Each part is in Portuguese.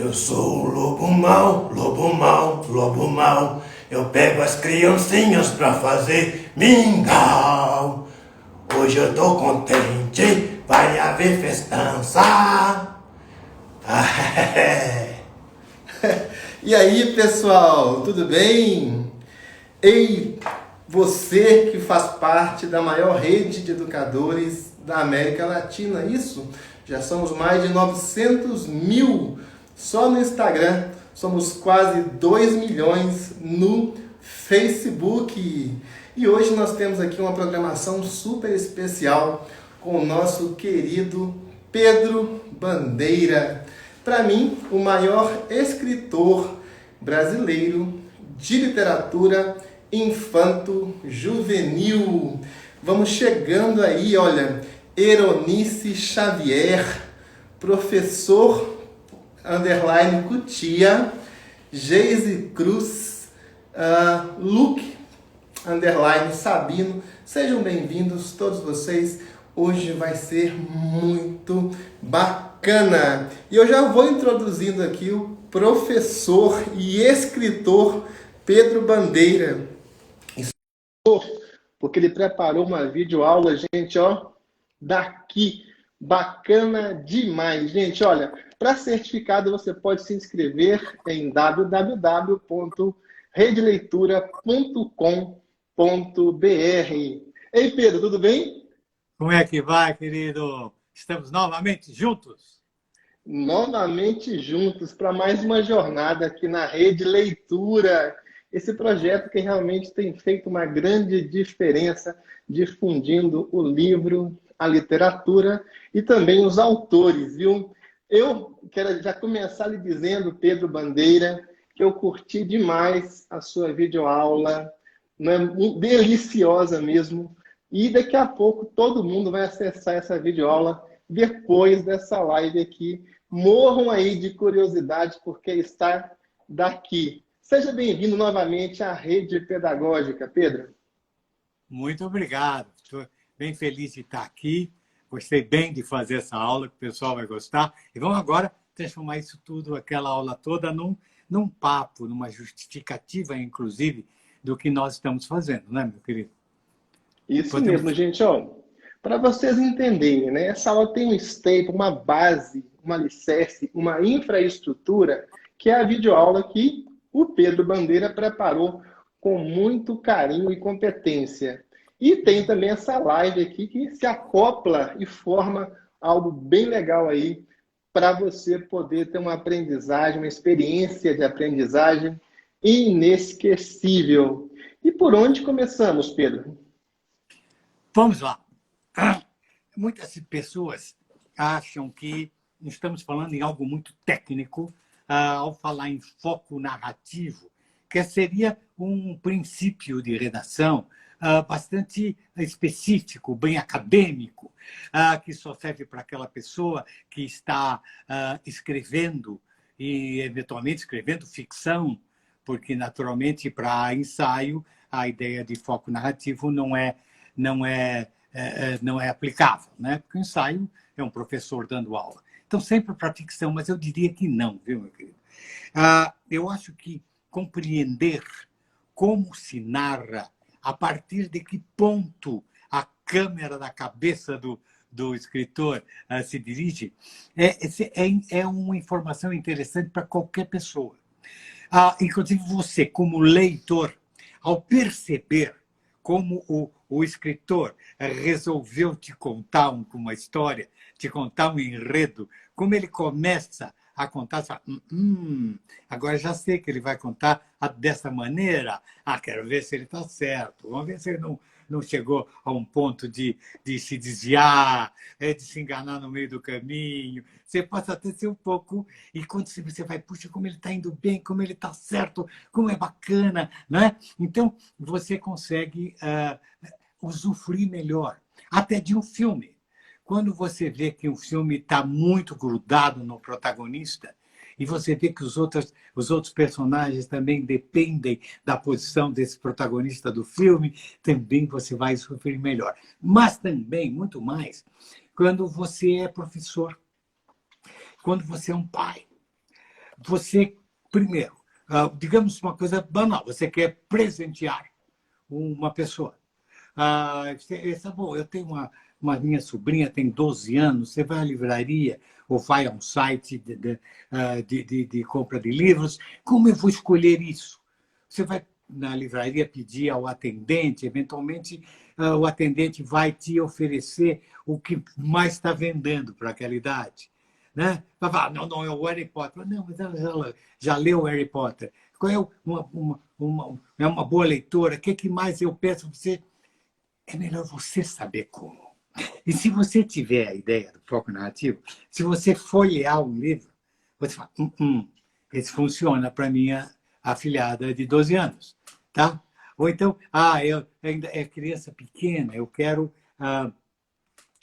Eu sou o lobo mau, lobo mau, lobo mau. Eu pego as criancinhas pra fazer mingau. Hoje eu tô contente, vai haver festança. E aí, pessoal, tudo bem? Ei, você que faz parte da maior rede de educadores da América Latina, isso? Já somos mais de 900 mil só no Instagram, somos quase 2 milhões no Facebook. E hoje nós temos aqui uma programação super especial com o nosso querido Pedro Bandeira. Para mim, o maior escritor brasileiro de literatura infanto-juvenil. Vamos chegando aí, olha, Eronice Xavier, professor _ Cutia, Geise Cruz, Luke _ Sabino. Sejam bem-vindos todos vocês. Hoje vai ser muito bacana. E eu já vou introduzindo aqui o professor e escritor Pedro Bandeira. Porque ele preparou uma videoaula, gente, ó, daqui. Bacana demais, gente. Olha, para certificado você pode se inscrever em www.redeleitura.com.br. Ei, Pedro, tudo bem? Como é que vai, querido? Estamos novamente juntos? Novamente juntos para mais uma jornada aqui na Rede Leitura. Esse projeto que realmente tem feito uma grande diferença difundindo o livro, a literatura e também os autores, viu? Eu quero já começar lhe dizendo, Pedro Bandeira, que eu curti demais a sua videoaula, né? Deliciosa mesmo. E daqui a pouco todo mundo vai acessar essa videoaula depois dessa live aqui. Morram aí de curiosidade porque está daqui. Seja bem-vindo novamente à Rede Pedagógica, Pedro. Muito obrigado. Estou bem feliz de estar aqui. Gostei bem de fazer essa aula, que o pessoal vai gostar. E vamos agora transformar isso tudo, aquela aula toda, num papo, numa justificativa, inclusive, do que nós estamos fazendo, né, meu querido? Isso mesmo, gente. Para vocês entenderem, né? Essa aula tem um staple, uma base, uma alicerce, uma infraestrutura, que é a videoaula que o Pedro Bandeira preparou com muito carinho e competência. E tem também essa live aqui que se acopla e forma algo bem legal aí para você poder ter uma aprendizagem, uma experiência de aprendizagem inesquecível. E por onde começamos, Pedro? Vamos lá. Muitas pessoas acham que estamos falando em algo muito técnico ao falar em foco narrativo, que seria um princípio de redação bastante específico, bem acadêmico, que só serve para aquela pessoa que está escrevendo e, eventualmente, escrevendo ficção, porque, naturalmente, para ensaio, a ideia de foco narrativo não é aplicável, né? Porque o ensaio é um professor dando aula. Então, sempre para ficção, mas eu diria que não, viu, meu querido? Eu acho que compreender como se narra, a partir de que ponto a câmera da cabeça do escritor se dirige, é uma informação interessante para qualquer pessoa. Inclusive você, como leitor, ao perceber como o escritor resolveu te contar uma história, te contar um enredo, como ele começa a contar, você fala, agora já sei que ele vai contar dessa maneira. Quero ver se ele está certo. Vamos ver se ele não chegou a um ponto de se desviar, de se enganar no meio do caminho. Você passa até ser um pouco... E quando você vai, puxa, como ele está indo bem, como ele está certo, como é bacana, né? Então, você consegue usufruir melhor, até de um filme. Quando você vê que um filme está muito grudado no protagonista e você vê que os outros personagens também dependem da posição desse protagonista do filme, também você vai sofrer melhor. Mas também, muito mais, quando você é professor, quando você é um pai. você, primeiro, digamos uma coisa banal, você quer presentear uma pessoa. Bom, eu tenho uma minha sobrinha, tem 12 anos, você vai à livraria ou vai a um site de compra de livros, como eu vou escolher isso? Você vai na livraria pedir ao atendente, eventualmente o atendente vai te oferecer o que mais está vendendo para aquela idade. Né? Vai falar, não, é o Harry Potter. Não, mas ela já leu o Harry Potter. Qual é é uma boa leitora? O que mais eu peço a você? É melhor você saber como. E se você tiver a ideia do foco narrativo, se você folhear um livro, você fala, esse funciona para minha afilhada de 12 anos. Tá? Ou então, eu ainda é criança pequena, eu quero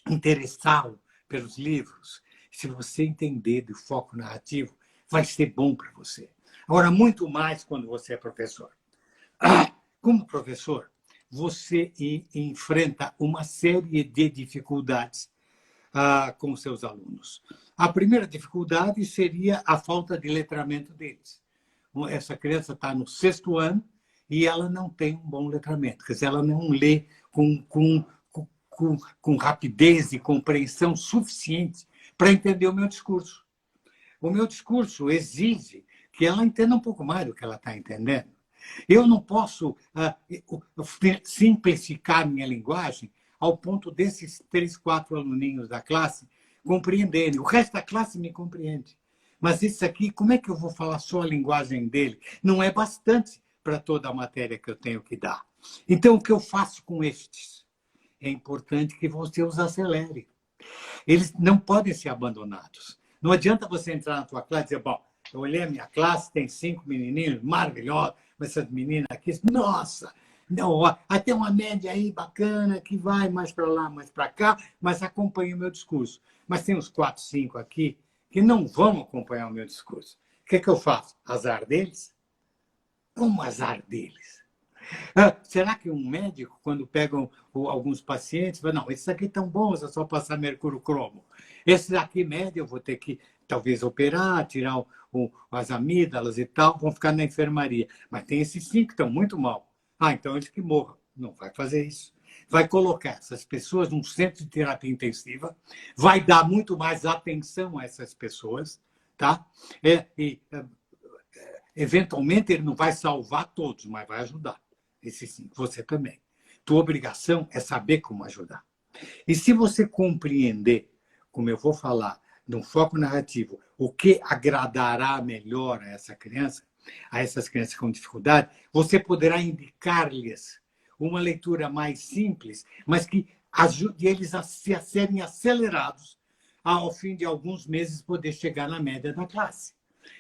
interessá-lo pelos livros. Se você entender do foco narrativo, vai ser bom para você. Agora, muito mais quando você é professor. Como professor, você enfrenta uma série de dificuldades com seus alunos. A primeira dificuldade seria a falta de letramento deles. Essa criança está no 6º ano e ela não tem um bom letramento, quer dizer, ela não lê com rapidez e compreensão suficiente para entender o meu discurso. O meu discurso exige que ela entenda um pouco mais do que ela está entendendo. Eu não posso simplificar minha linguagem ao ponto desses 3, 4 aluninhos da classe compreenderem. O resto da classe me compreende. Mas isso aqui, como é que eu vou falar só a linguagem dele? Não é bastante para toda a matéria que eu tenho que dar. Então, o que eu faço com estes? É importante que você os acelere. Eles não podem ser abandonados. Não adianta você entrar na tua classe e dizer, bom, eu olhei a minha classe, tem 5 menininhos maravilhosos, mas essas meninas aqui, nossa, não, até uma média aí bacana que vai mais para lá, mais para cá, mas acompanha o meu discurso. Mas tem uns 4, 5 aqui que não vão acompanhar o meu discurso. O que eu faço? Azar deles? Como azar deles? Será que um médico, quando pegam alguns pacientes, vai, não, esses aqui estão bons, é só passar mercúrio cromo. Esses aqui, médio, eu vou ter que, talvez, operar, tirar as amígdalas e tal, vão ficar na enfermaria. Mas tem esses 5 que estão muito mal. Então eles que morram. Não vai fazer isso. Vai colocar essas pessoas num centro de terapia intensiva, vai dar muito mais atenção a essas pessoas, tá? Eventualmente, ele não vai salvar todos, mas vai ajudar. Esse sim, você também. Tua obrigação é saber como ajudar. E se você compreender, como eu vou falar, num foco narrativo, o que agradará melhor a essa criança, a essas crianças com dificuldade, você poderá indicar-lhes uma leitura mais simples, mas que ajude eles a serem acelerados ao fim de alguns meses poder chegar na média da classe.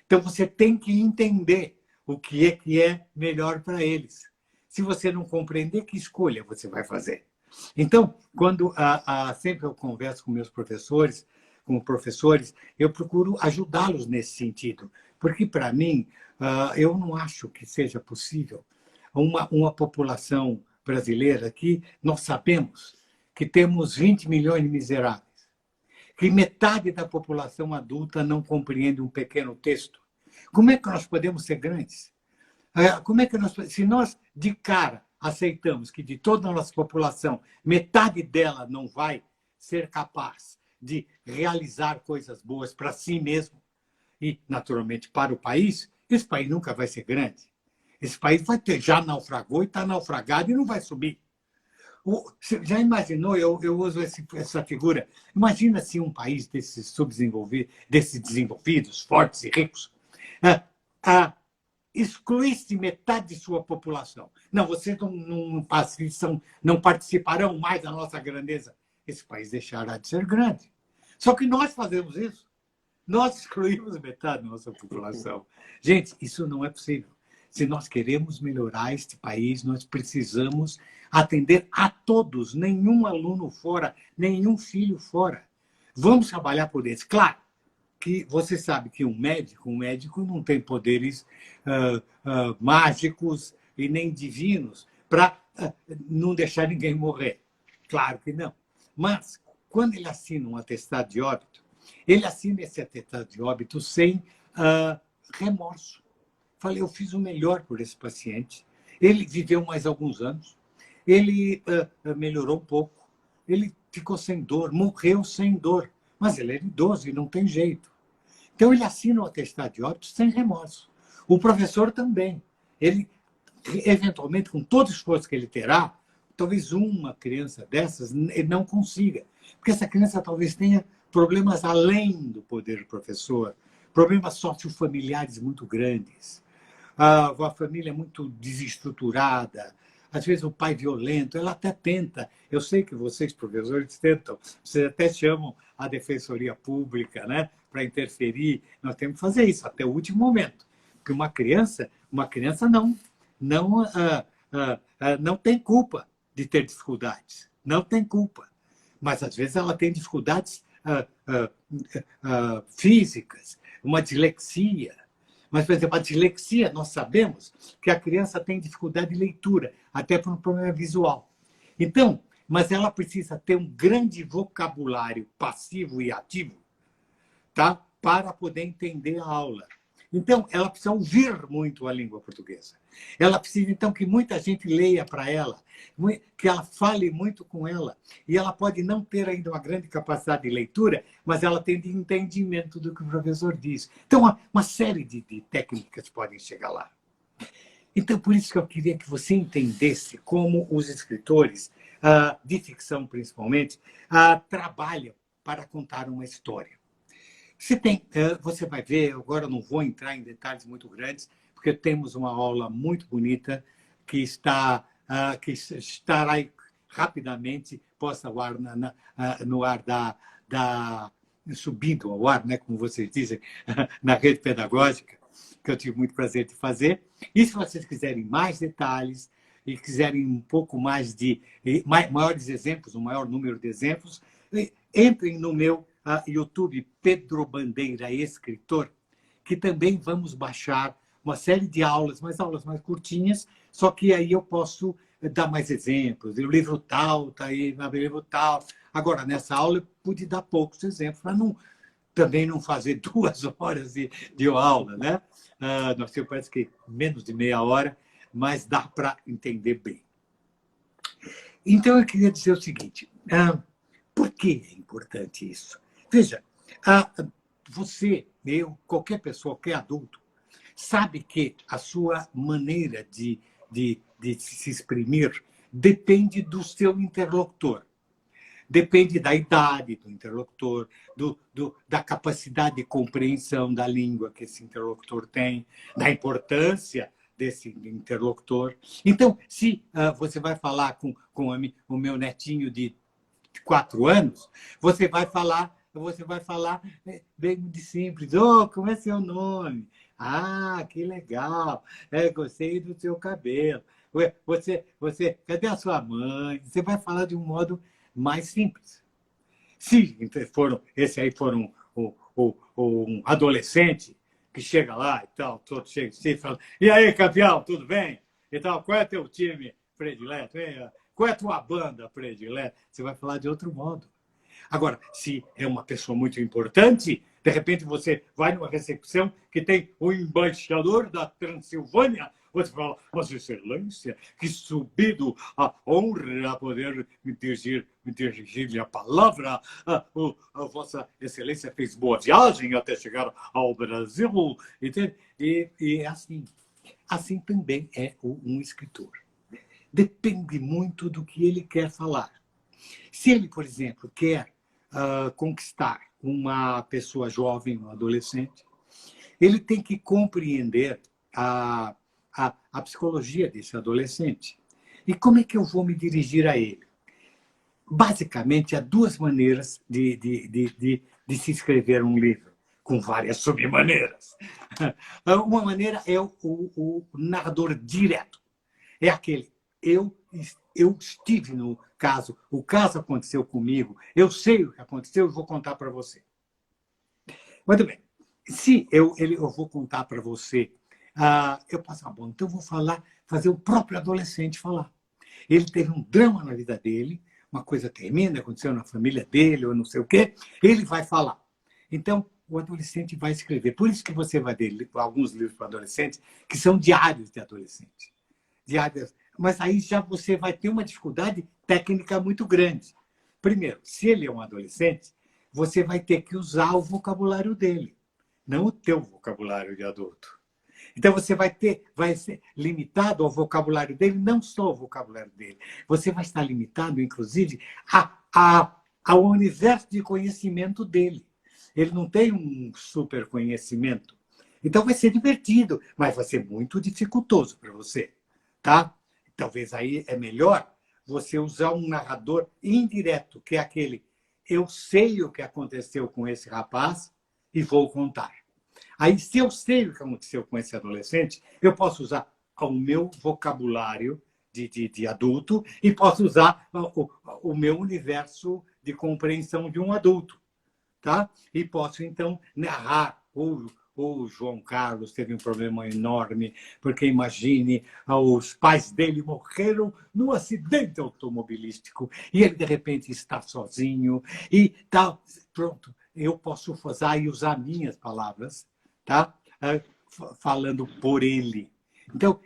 Então, você tem que entender o que é melhor para eles. Se você não compreender, que escolha você vai fazer? Então, quando sempre eu converso com meus professores, eu procuro ajudá-los nesse sentido. Porque, para mim, eu não acho que seja possível uma população brasileira que nós sabemos que temos 20 milhões de miseráveis, que metade da população adulta não compreende um pequeno texto. Como é que nós podemos ser grandes? Se nós, de cara, aceitamos que de toda a nossa população, metade dela não vai ser capaz de realizar coisas boas para si mesmo e, naturalmente, para o país, esse país nunca vai ser grande. Esse país já naufragou e está naufragado e não vai subir. Você já imaginou, eu uso essa figura, imagina se um país desses subdesenvolvidos, desses desenvolvidos, fortes e ricos, excluísse metade de sua população. Não, vocês não participarão mais da nossa grandeza. Esse país deixará de ser grande. Só que nós fazemos isso. Nós excluímos metade da nossa população. Gente, isso não é possível. Se nós queremos melhorar este país, nós precisamos atender a todos, nenhum aluno fora, nenhum filho fora. Vamos trabalhar por eles. Claro que você sabe que um médico não tem poderes mágicos e nem divinos para não deixar ninguém morrer. Claro que não. Mas, quando ele assina um atestado de óbito, ele assina esse atestado de óbito sem remorso. Falei, eu fiz o melhor por esse paciente. Ele viveu mais alguns anos. Ele melhorou um pouco. Ele ficou sem dor, morreu sem dor. Mas ele era idoso e não tem jeito. Então, ele assina o atestado de óbito sem remorso. O professor também. Ele, eventualmente, com todo o esforço que ele terá, talvez uma criança dessas ele não consiga. Porque essa criança talvez tenha problemas além do poder do professor, problemas sociofamiliares muito grandes. A família é muito desestruturada, às vezes o pai violento, ela até tenta. Eu sei que vocês, professores, tentam, vocês até chamam a defensoria pública, né, para interferir. Nós temos que fazer isso até o último momento. Porque uma criança não tem culpa de ter dificuldades. Não tem culpa. Mas, às vezes, ela tem dificuldades físicas, uma dislexia. Mas, por exemplo, a dislexia, nós sabemos que a criança tem dificuldade de leitura, até por um problema visual. Então, mas ela precisa ter um grande vocabulário passivo e ativo, tá? Para poder entender a aula. Então, ela precisa ouvir muito a língua portuguesa. Ela precisa, então, que muita gente leia para ela, que ela fale muito com ela. E ela pode não ter ainda uma grande capacidade de leitura, mas ela tem de entendimento do que o professor diz. Então, uma série de técnicas podem chegar lá. Então, por isso que eu queria que você entendesse como os escritores, de ficção principalmente, trabalham para contar uma história. Você vai ver, agora eu não vou entrar em detalhes muito grandes, porque temos uma aula muito bonita que estará rapidamente posta ao ar no ar subindo ao ar, né, como vocês dizem, na rede pedagógica, que eu tive muito prazer de fazer. E se vocês quiserem mais detalhes e quiserem um pouco mais de maiores exemplos, um maior número de exemplos, entrem no meu YouTube Pedro Bandeira Escritor, que também vamos baixar uma série de aulas, mas aulas mais curtinhas, só que aí eu posso dar mais exemplos. O livro tal, está aí, o livro tal. Agora, nessa aula, eu pude dar poucos exemplos, para também não fazer 2 horas de aula, né? Nós temos, parece que, menos de meia hora, mas dá para entender bem. Então, eu queria dizer o seguinte, por que é importante isso? Veja, você, eu, qualquer pessoa, qualquer adulto, sabe que a sua maneira de se exprimir depende do seu interlocutor. Depende da idade do interlocutor, da capacidade de compreensão da língua que esse interlocutor tem, da importância desse interlocutor. Então, se você vai falar com o meu netinho de 4 anos, você vai falar bem de simples. Como é seu nome? Que legal. Gostei do seu cabelo. Cadê a sua mãe? Você vai falar de um modo mais simples. Se esse aí for um adolescente que chega lá e tal, todo chega e fala, e aí, campeão, tudo bem? E tal, qual é teu time predileto? Qual é a tua banda predileta? Você vai falar de outro modo. Agora, se é uma pessoa muito importante, de repente você vai numa recepção que tem o embaixador da Transilvânia, você fala, Vossa Excelência, que subido a honra a poder me dirigir-lhe a palavra. A Vossa Excelência fez boa viagem até chegar ao Brasil. Entende? E assim também é um escritor. Depende muito do que ele quer falar. Se ele, por exemplo, quer conquistar uma pessoa jovem, um adolescente, ele tem que compreender a psicologia desse adolescente. E como é que eu vou me dirigir a ele? Basicamente, há 2 maneiras de se escrever um livro, com várias submaneiras. Uma maneira é o narrador direto. É aquele, eu estive no caso, o caso aconteceu comigo, eu sei o que aconteceu e vou contar para você. Muito bem. Se eu vou contar para você, eu passo bom, então eu vou fazer o próprio adolescente falar. Ele teve um drama na vida dele, uma coisa tremenda aconteceu na família dele, ou não sei o quê, ele vai falar. Então, o adolescente vai escrever. Por isso que você vai ler alguns livros para adolescentes que são diários de adolescente. Diários. Mas aí já você vai ter uma dificuldade técnica muito grande. Primeiro, se ele é um adolescente, você vai ter que usar o vocabulário dele, não o teu vocabulário de adulto. Então, você vai ser limitado ao vocabulário dele, não só ao vocabulário dele. Você vai estar limitado, inclusive, ao universo de conhecimento dele. Ele não tem um super conhecimento. Então, vai ser divertido, mas vai ser muito dificultoso para você. Tá? Talvez aí é melhor você usar um narrador indireto, que é aquele: eu sei o que aconteceu com esse rapaz e vou contar. Aí, se eu sei o que aconteceu com esse adolescente, eu posso usar o meu vocabulário de adulto e posso usar o meu universo de compreensão de um adulto. Tá? E posso, então, narrar. O João Carlos teve um problema enorme, porque imagine, os pais dele morreram num acidente automobilístico e ele, de repente, está sozinho e tal. Pronto, eu posso usar minhas palavras, tá? Falando por ele. Então,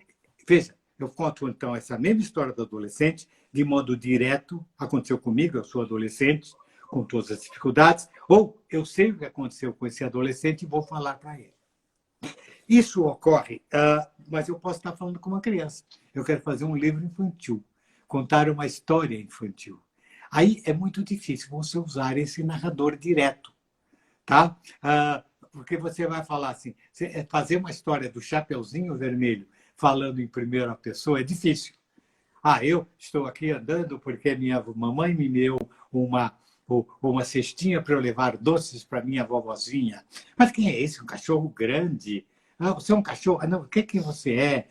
veja, eu conto, então, essa mesma história do adolescente de modo direto. Aconteceu comigo, eu sou adolescente, com todas as dificuldades, ou eu sei o que aconteceu com esse adolescente e vou falar para ele. Isso ocorre, mas eu posso estar falando com uma criança. Eu quero fazer um livro infantil, contar uma história infantil. Aí é muito difícil você usar esse narrador direto, tá? Porque você vai falar assim, fazer uma história do Chapeuzinho Vermelho falando em primeira pessoa é difícil. Eu estou aqui andando porque minha mamãe me deu uma cestinha para eu levar doces para minha vovozinha. Mas quem é esse? Um cachorro grande? Você é um cachorro? Não, o que você é?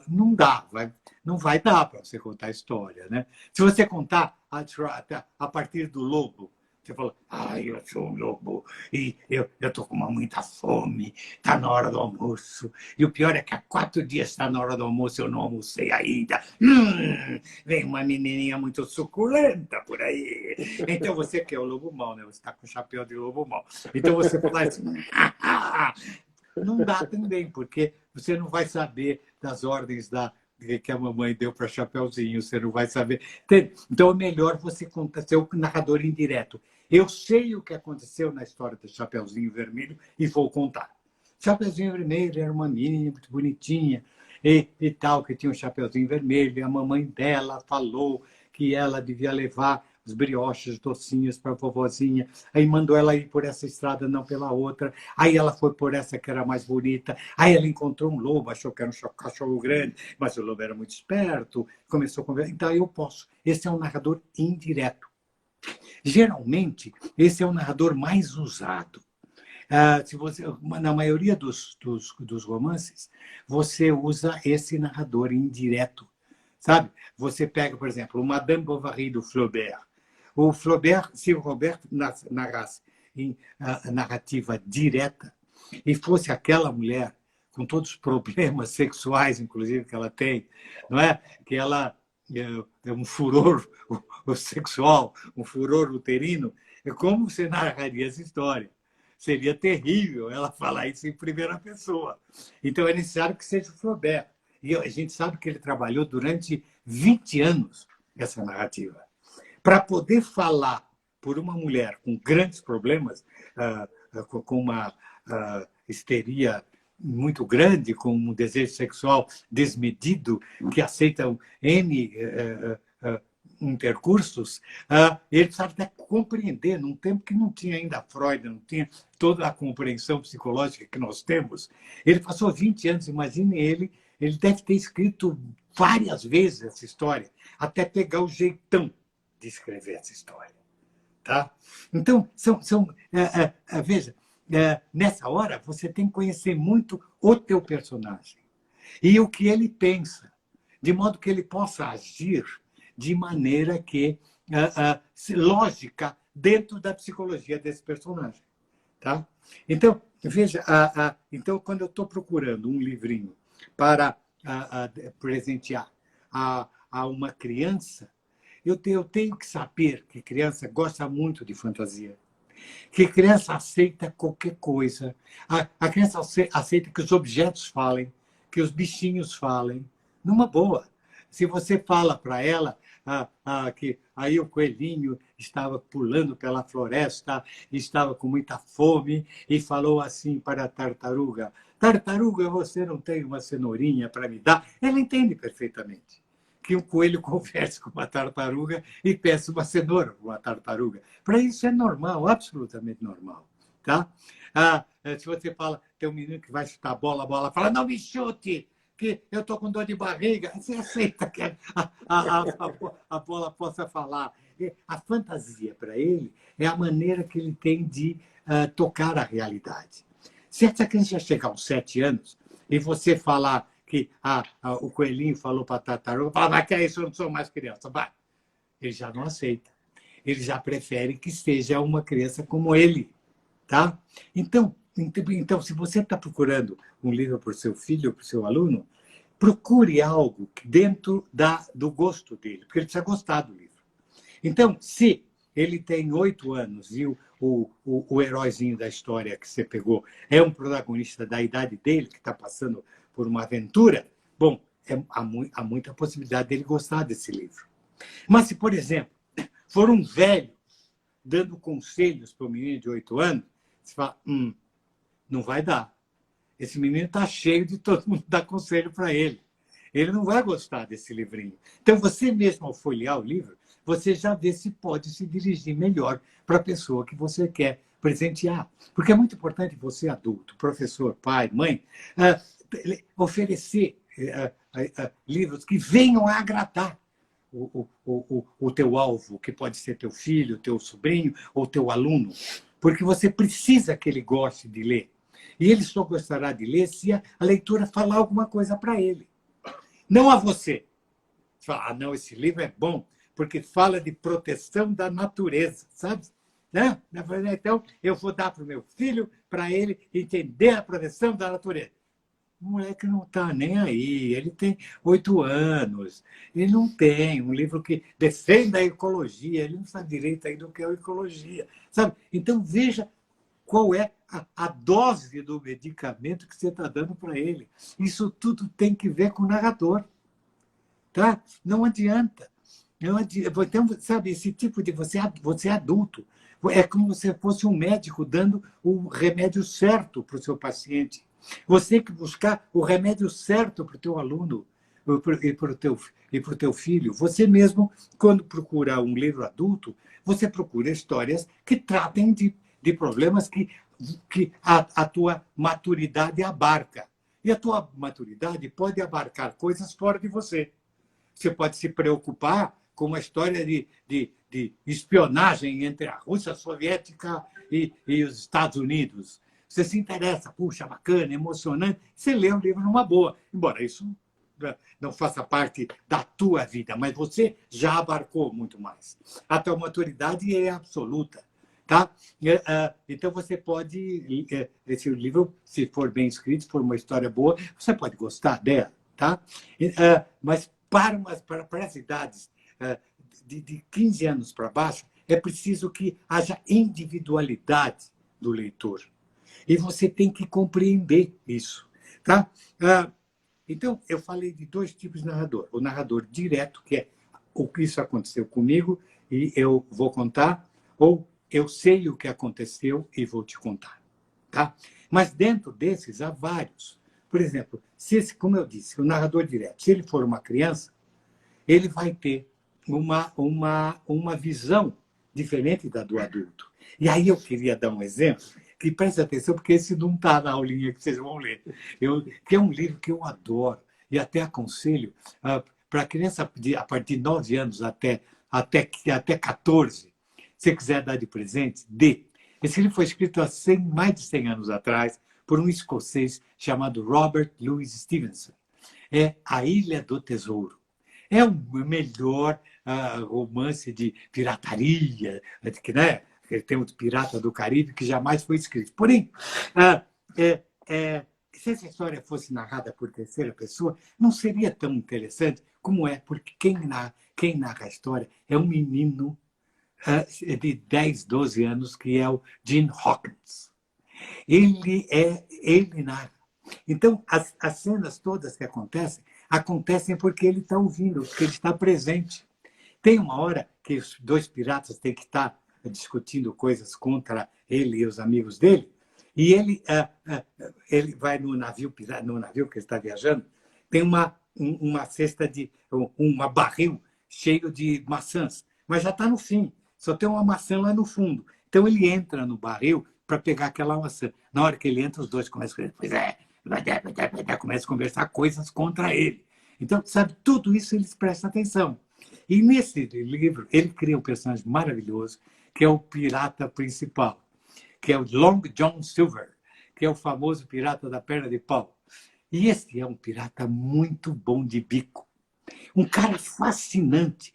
Não dá, não vai dar para você contar a história, né? Se você contar a partir do lobo, você fala: eu sou um lobo e eu estou com muita fome, está na hora do almoço. E o pior é que há 4 dias está na hora do almoço, eu não almocei ainda. Vem uma menininha muito suculenta por aí. Então você que é o lobo mau, né? Você está com o chapéu de lobo mau. Então você fala assim... Não dá também, porque você não vai saber das ordens que a mamãe deu para Chapeuzinho, você não vai saber. Então é melhor você ser o narrador indireto. Eu sei o que aconteceu na história do Chapeuzinho Vermelho e vou contar. Chapeuzinho Vermelho era uma menina muito bonitinha e tal, que tinha um chapeuzinho vermelho, e a mamãe dela falou que ela devia levar os brioches, docinhos para a vovozinha. Aí mandou ela ir por essa estrada, não pela outra. Aí ela foi por essa que era mais bonita. Aí ela encontrou um lobo, achou que era um cachorro grande, mas o lobo era muito esperto, começou a conversar. Então eu posso. Esse é um narrador indireto. Geralmente, esse é o narrador mais usado. Na maioria dos romances, você usa esse narrador indireto. Sabe? Você pega, por exemplo, o Madame Bovary do Flaubert. O Flaubert, se o Roberto narrasse em narrativa direta e fosse aquela mulher com todos os problemas sexuais, inclusive, que ela tem, não é? Que ela é um furor sexual, um furor uterino, como você narraria essa história? Seria terrível ela falar isso em primeira pessoa. Então, é necessário que seja o Flaubert. E a gente sabe que ele trabalhou durante 20 anos essa narrativa. Para poder falar por uma mulher com grandes problemas, com uma histeria muito grande, com um desejo sexual desmedido, que aceita N intercursos, ele precisava até compreender, num tempo que não tinha ainda Freud, não tinha toda a compreensão psicológica que nós temos. Ele passou 20 anos, imagine ele deve ter escrito várias vezes essa história, até pegar o jeitão de escrever essa história. Tá? Então, veja, nessa hora você tem que conhecer muito o teu personagem e o que ele pensa, de modo que ele possa agir de maneira que lógica dentro da psicologia desse personagem. Tá? Então, veja, então, quando eu estou procurando um livrinho para presentear a uma criança, eu tenho que saber que criança gosta muito de fantasia. Que a criança aceita qualquer coisa. A criança aceita que os objetos falem, que os bichinhos falem, numa boa. Se você fala para ela que aí o coelhinho estava pulando pela floresta, estava com muita fome e falou assim para a tartaruga: tartaruga, você não tem uma cenourinha para me dar? Ela entende perfeitamente que um coelho converse com uma tartaruga e peça uma cenoura para uma tartaruga. Para isso é normal, absolutamente normal. Tá? Se você fala, tem um menino que vai chutar a bola fala: não me chute, que eu estou com dor de barriga. Você aceita que a bola possa falar. A fantasia para ele é a maneira que ele tem de tocar a realidade. Se essa criança chegar aos 7 anos e você falar que o coelhinho falou para a tartaruga, fala: mas que é isso, eu não sou mais criança. Vai. Ele já não aceita. Ele já prefere que seja uma criança como ele. Tá? Então, se você está procurando um livro para o seu filho ou para o seu aluno, procure algo dentro do gosto dele, porque ele precisa gostar do livro. Então, se ele tem 8 anos e o heróizinho da história que você pegou é um protagonista da idade dele, que está passando por uma aventura, bom, há muita possibilidade dele gostar desse livro. Mas se, por exemplo, for um velho dando conselhos para um menino de 8 anos, você fala: não vai dar. Esse menino está cheio de todo mundo dar conselho para ele. Ele não vai gostar desse livrinho. Então, você mesmo, ao folhear o livro, você já vê se pode se dirigir melhor para a pessoa que você quer presentear. Porque é muito importante você, adulto, professor, pai, mãe, oferecer livros que venham a agradar o teu alvo, que pode ser teu filho, teu sobrinho ou teu aluno. Porque você precisa que ele goste de ler. E ele só gostará de ler se a leitura falar alguma coisa para ele. Não a você. Você fala: não, esse livro é bom, porque fala de proteção da natureza, sabe? Né? Então, eu vou dar para o meu filho, para ele entender a proteção da natureza. O moleque não está nem aí, ele tem 8 anos, ele não tem um livro que defenda a ecologia, ele não sabe direito ainda o que é a ecologia, sabe? Então, veja qual é a dose do medicamento que você está dando para ele. Isso tudo tem que ver com o narrador. Tá? Não adianta. Não adianta. Então, sabe, esse tipo de... Você é adulto. É como se você fosse um médico dando o remédio certo para o seu paciente. Você tem que buscar o remédio certo para o teu aluno e para o teu filho. Você mesmo, quando procura um livro adulto, você procura histórias que tratem de problemas que a tua maturidade abarca. E a tua maturidade pode abarcar coisas fora de você. Você pode se preocupar com uma história de espionagem entre a Rússia soviética e os Estados Unidos. Você se interessa, puxa, bacana, emocionante, você lê um livro numa boa. Embora isso não faça parte da tua vida, mas você já abarcou muito mais. A tua maturidade é absoluta. Tá? Então, você pode... Esse livro, se for bem escrito, se for uma história boa, você pode gostar dela. Tá? Mas para as idades de 15 anos para baixo, é preciso que haja individualidade do leitor. E você tem que compreender isso. Tá? Então, eu falei de 2 tipos de narrador. O narrador direto, que é o que isso aconteceu comigo e eu vou contar, ou eu sei o que aconteceu e vou te contar. Tá? Mas dentro desses há vários. Por exemplo, como eu disse, o narrador direto, se ele for uma criança, ele vai ter uma visão diferente da do adulto. E aí eu queria dar um exemplo, que preste atenção, porque esse não está na aulinha que vocês vão ler. Que é um livro que eu adoro e até aconselho para a criança a partir de 9 anos até 14, se você quiser dar de presente, dê. Esse livro foi escrito há mais de 100 anos atrás por um escocês chamado Robert Louis Stevenson. É A Ilha do Tesouro. É o melhor romance de pirataria, né? Tem o Pirata do Caribe, que jamais foi escrito. Porém, se essa história fosse narrada por terceira pessoa, não seria tão interessante como é, porque quem narra a história é um menino de 10, 12 anos, que é o Gene Hawkins. Ele narra. Então, as cenas todas que acontecem porque ele está ouvindo, porque ele está presente. Tem uma hora que os dois piratas têm que estar discutindo coisas contra ele e os amigos dele, e ele vai no navio que ele está viajando, tem uma cesta uma barril cheio de maçãs, mas já está no fim, só tem uma maçã lá no fundo. Então ele entra no barril para pegar aquela maçã. Na hora que ele entra, os dois começam a dizer, começam a conversar coisas contra ele. Então, sabe, tudo isso eles prestam atenção. E nesse livro, ele cria um personagem maravilhoso, que é o pirata principal, que é o Long John Silver, que é o famoso pirata da perna de pau. E esse é um pirata muito bom de bico. Um cara fascinante.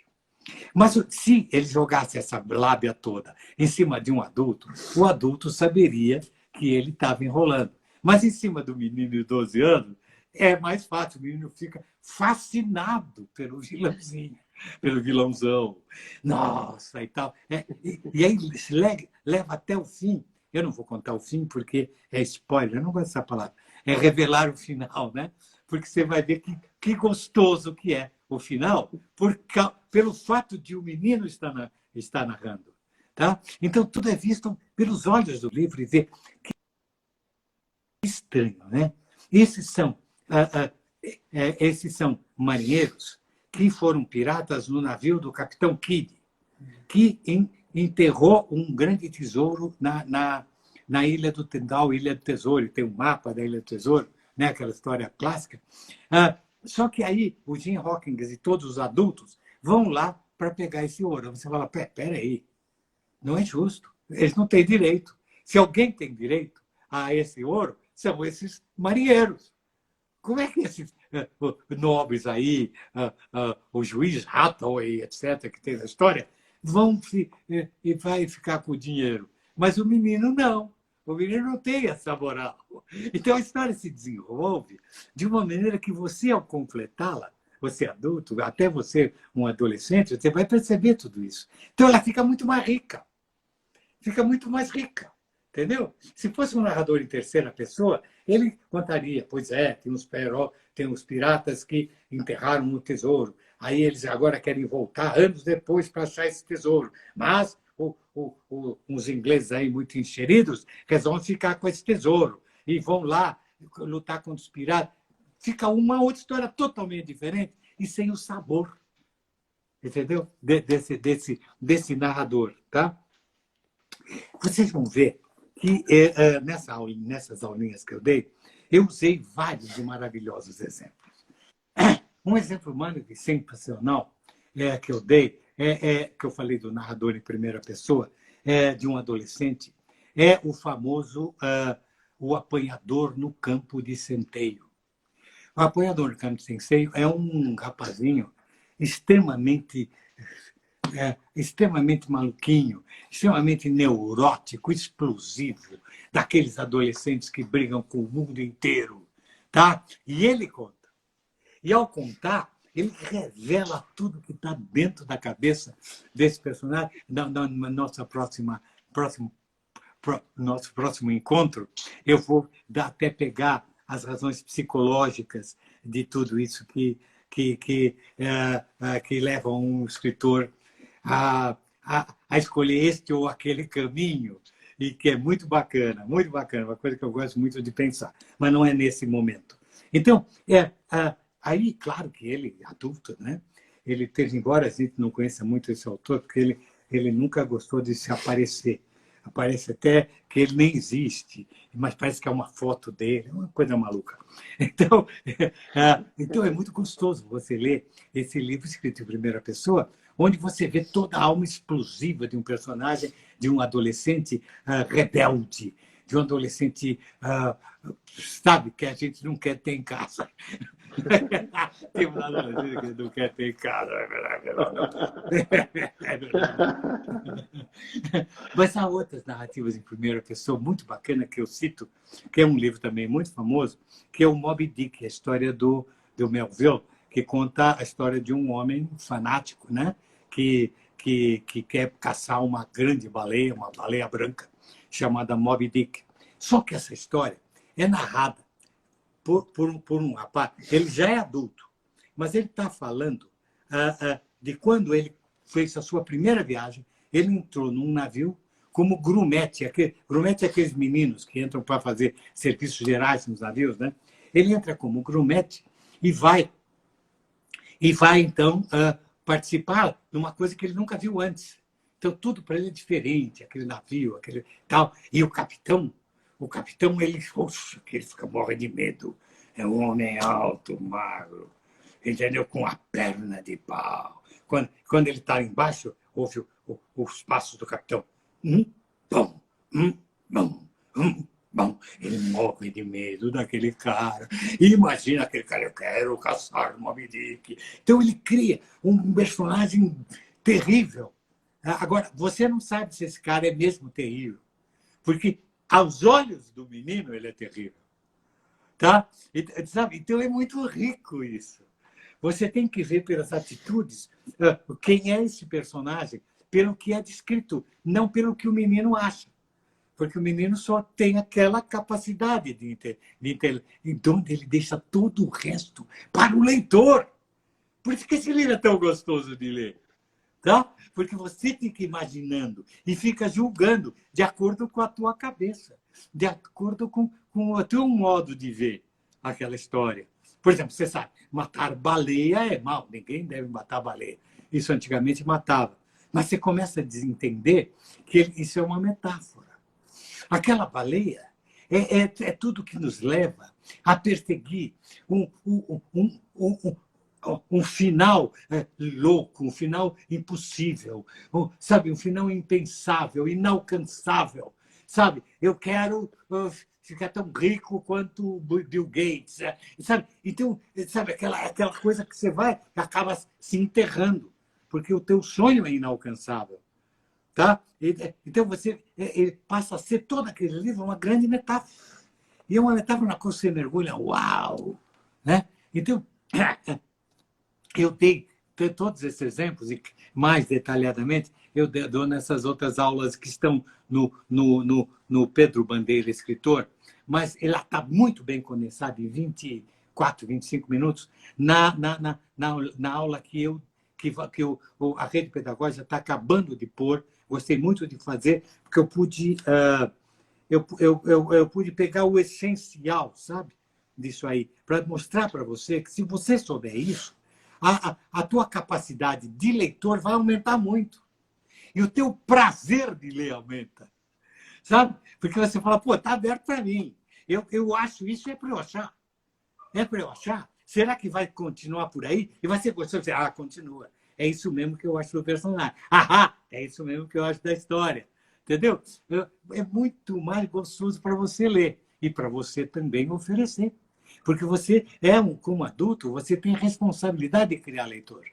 Mas se ele jogasse essa lábia toda em cima de um adulto, o adulto saberia que ele estava enrolando. Mas em cima do menino de 12 anos, é mais fácil. O menino fica fascinado pelo vilãozinho, pelo vilãozão. Nossa, e tal. E aí leva até o fim. Eu não vou contar o fim porque é spoiler, eu não gosto dessa palavra. É revelar o final, né? Porque você vai ver que gostoso que é o final, pelo fato de o menino estar narrando. Tá? Então, tudo é visto pelos olhos do livro e vê que estranho, né? Esses são marinheiros que foram piratas no navio do Capitão Kidd, que enterrou um grande tesouro na Ilha do Ilha do Tesouro, e tem um mapa da Ilha do Tesouro, né? Aquela história clássica. Só que aí o Gene Hawkins e todos os adultos vão lá para pegar esse ouro. Você fala, peraí, não é justo, eles não têm direito. Se alguém tem direito a esse ouro, são esses marinheiros. Como é que esses nobres aí, o juiz Hathaway, etc., que tem na história, vão e vai ficar com o dinheiro? Mas o menino não. O menino não tem essa moral. Então a história se desenvolve de uma maneira que você, ao completá-la, você adulto, até você um adolescente, você vai perceber tudo isso. Então ela fica muito mais rica. Fica muito mais rica. Entendeu? Se fosse um narrador em terceira pessoa, ele contaria, pois tem uns piratas que enterraram um tesouro, aí eles agora querem voltar anos depois para achar esse tesouro, mas uns ingleses aí muito encheridos resolvem ficar com esse tesouro e vão lá lutar contra os piratas. Fica uma outra história totalmente diferente e sem o sabor, entendeu? Desse narrador, tá? Vocês vão ver que nessas aulinhas que eu dei, eu usei vários e maravilhosos exemplos. Um exemplo sensacional que eu dei, que eu falei do narrador em primeira pessoa, de um adolescente, é o famoso o apanhador no campo de centeio. O apanhador no campo de centeio é um rapazinho extremamente maluquinho, extremamente neurótico, explosivo, daqueles adolescentes que brigam com o mundo inteiro. Tá? E ele conta. E ao contar, ele revela tudo que está dentro da cabeça desse personagem. No nosso próximo encontro, eu vou até pegar as razões psicológicas de tudo isso que levam um escritor a escolher este ou aquele caminho, e que é muito bacana, uma coisa que eu gosto muito de pensar, mas não é nesse momento. Então, aí, claro que ele, adulto, né? Ele teve, embora a gente não conheça muito esse autor, porque ele nunca gostou de se aparecer. Parece até que ele nem existe, mas parece que é uma foto dele, uma coisa maluca. Então é muito gostoso você ler esse livro escrito em primeira pessoa, onde você vê toda a alma explosiva de um personagem, de um adolescente rebelde, de um adolescente, sabe, que a gente não quer ter em casa. Tem um adolescente que não quer ter em casa. Mas há outras narrativas em primeira pessoa muito bacana que eu cito, que é um livro também muito famoso, que é o Moby Dick, a história do Melville, que conta a história de um homem fanático, né? que que quer caçar uma grande baleia, uma baleia branca, chamada Moby Dick. Só que essa história é narrada por um rapaz. Ele já é adulto, mas ele está falando de quando ele fez a sua primeira viagem. Ele entrou num navio como grumete. Grumete é aqueles meninos que entram para fazer serviços gerais nos navios, né? Ele entra como grumete e vai então, participar de uma coisa que ele nunca viu antes. Então, tudo para ele é diferente, aquele navio, aquele tal. E o capitão, ele fica morrendo de medo. É um homem alto, magro, entendeu? Com a perna de pau. Quando ele está embaixo, ouve os passos do capitão. Bom, bom, bom. Ele morre de medo daquele cara. E imagina aquele cara, eu quero caçar o Moby Dick. Então ele cria um personagem terrível. Agora, você não sabe se esse cara é mesmo terrível. Porque aos olhos do menino ele é terrível. Tá? Sabe? Então é muito rico isso. Você tem que ver pelas atitudes quem é esse personagem, pelo que é descrito, não pelo que o menino acha. Porque o menino só tem aquela capacidade de entender. Então, ele deixa todo o resto para o leitor. Por isso que esse livro é tão gostoso de ler. Tá? Porque você fica imaginando e fica julgando de acordo com a tua cabeça, de acordo com o teu modo de ver aquela história. Por exemplo, você sabe, matar baleia é mal, ninguém deve matar baleia. Isso antigamente matava. Mas você começa a entender que isso é uma metáfora. Aquela baleia é tudo que nos leva a perseguir um final louco, um final impossível, sabe? Um final impensável, inalcançável. Sabe? Eu quero ficar tão rico quanto o Bill Gates. Sabe? Então, sabe, aquela coisa que você vai e acaba se enterrando, porque o teu sonho é inalcançável. Tá? Então, ele passa a ser todo aquele livro uma grande metáfora. E é uma metáfora na qual você mergulha, uau! Né? Então, eu dei todos esses exemplos, e mais detalhadamente, eu dou nessas outras aulas que estão no Pedro Bandeira Escritor, mas ela está muito bem condensada em 24, 25 minutos na aula que a Rede Pedagógica está acabando de pôr. Gostei muito de fazer, porque eu pude pegar o essencial, sabe, disso aí, para mostrar para você que, se você souber isso, a tua capacidade de leitor vai aumentar muito. E o teu prazer de ler aumenta. Sabe? Porque você fala, pô, está aberto para mim. Eu acho isso, é para eu achar. É para eu achar. Será que vai continuar por aí? E vai ser gostoso dizer, continua. É isso mesmo que eu acho do personagem. É isso mesmo que eu acho da história. Entendeu? É muito mais gostoso para você ler e para você também oferecer. Porque você como adulto, você tem a responsabilidade de criar leitor.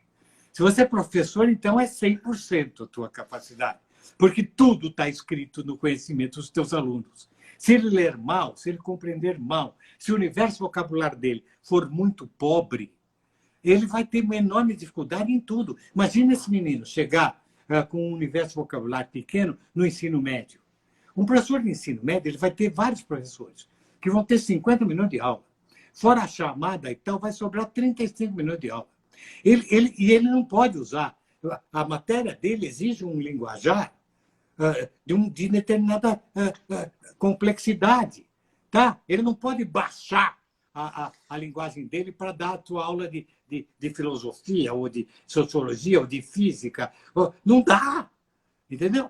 Se você é professor, então é 100% a tua capacidade. Porque tudo está escrito no conhecimento dos teus alunos. Se ele ler mal, se ele compreender mal, se o universo vocabulário dele for muito pobre, ele vai ter uma enorme dificuldade em tudo. Imagina esse menino chegar com um universo vocabulário pequeno no ensino médio. Um professor de ensino médio, ele vai ter vários professores que vão ter 50 minutos de aula. Fora a chamada e tal, vai sobrar 35 minutos de aula. E ele não pode usar. A matéria dele exige um linguajar de determinada complexidade. Tá? Ele não pode baixar a linguagem dele para dar a tua aula de filosofia, ou de sociologia, ou de física. Não dá. Entendeu?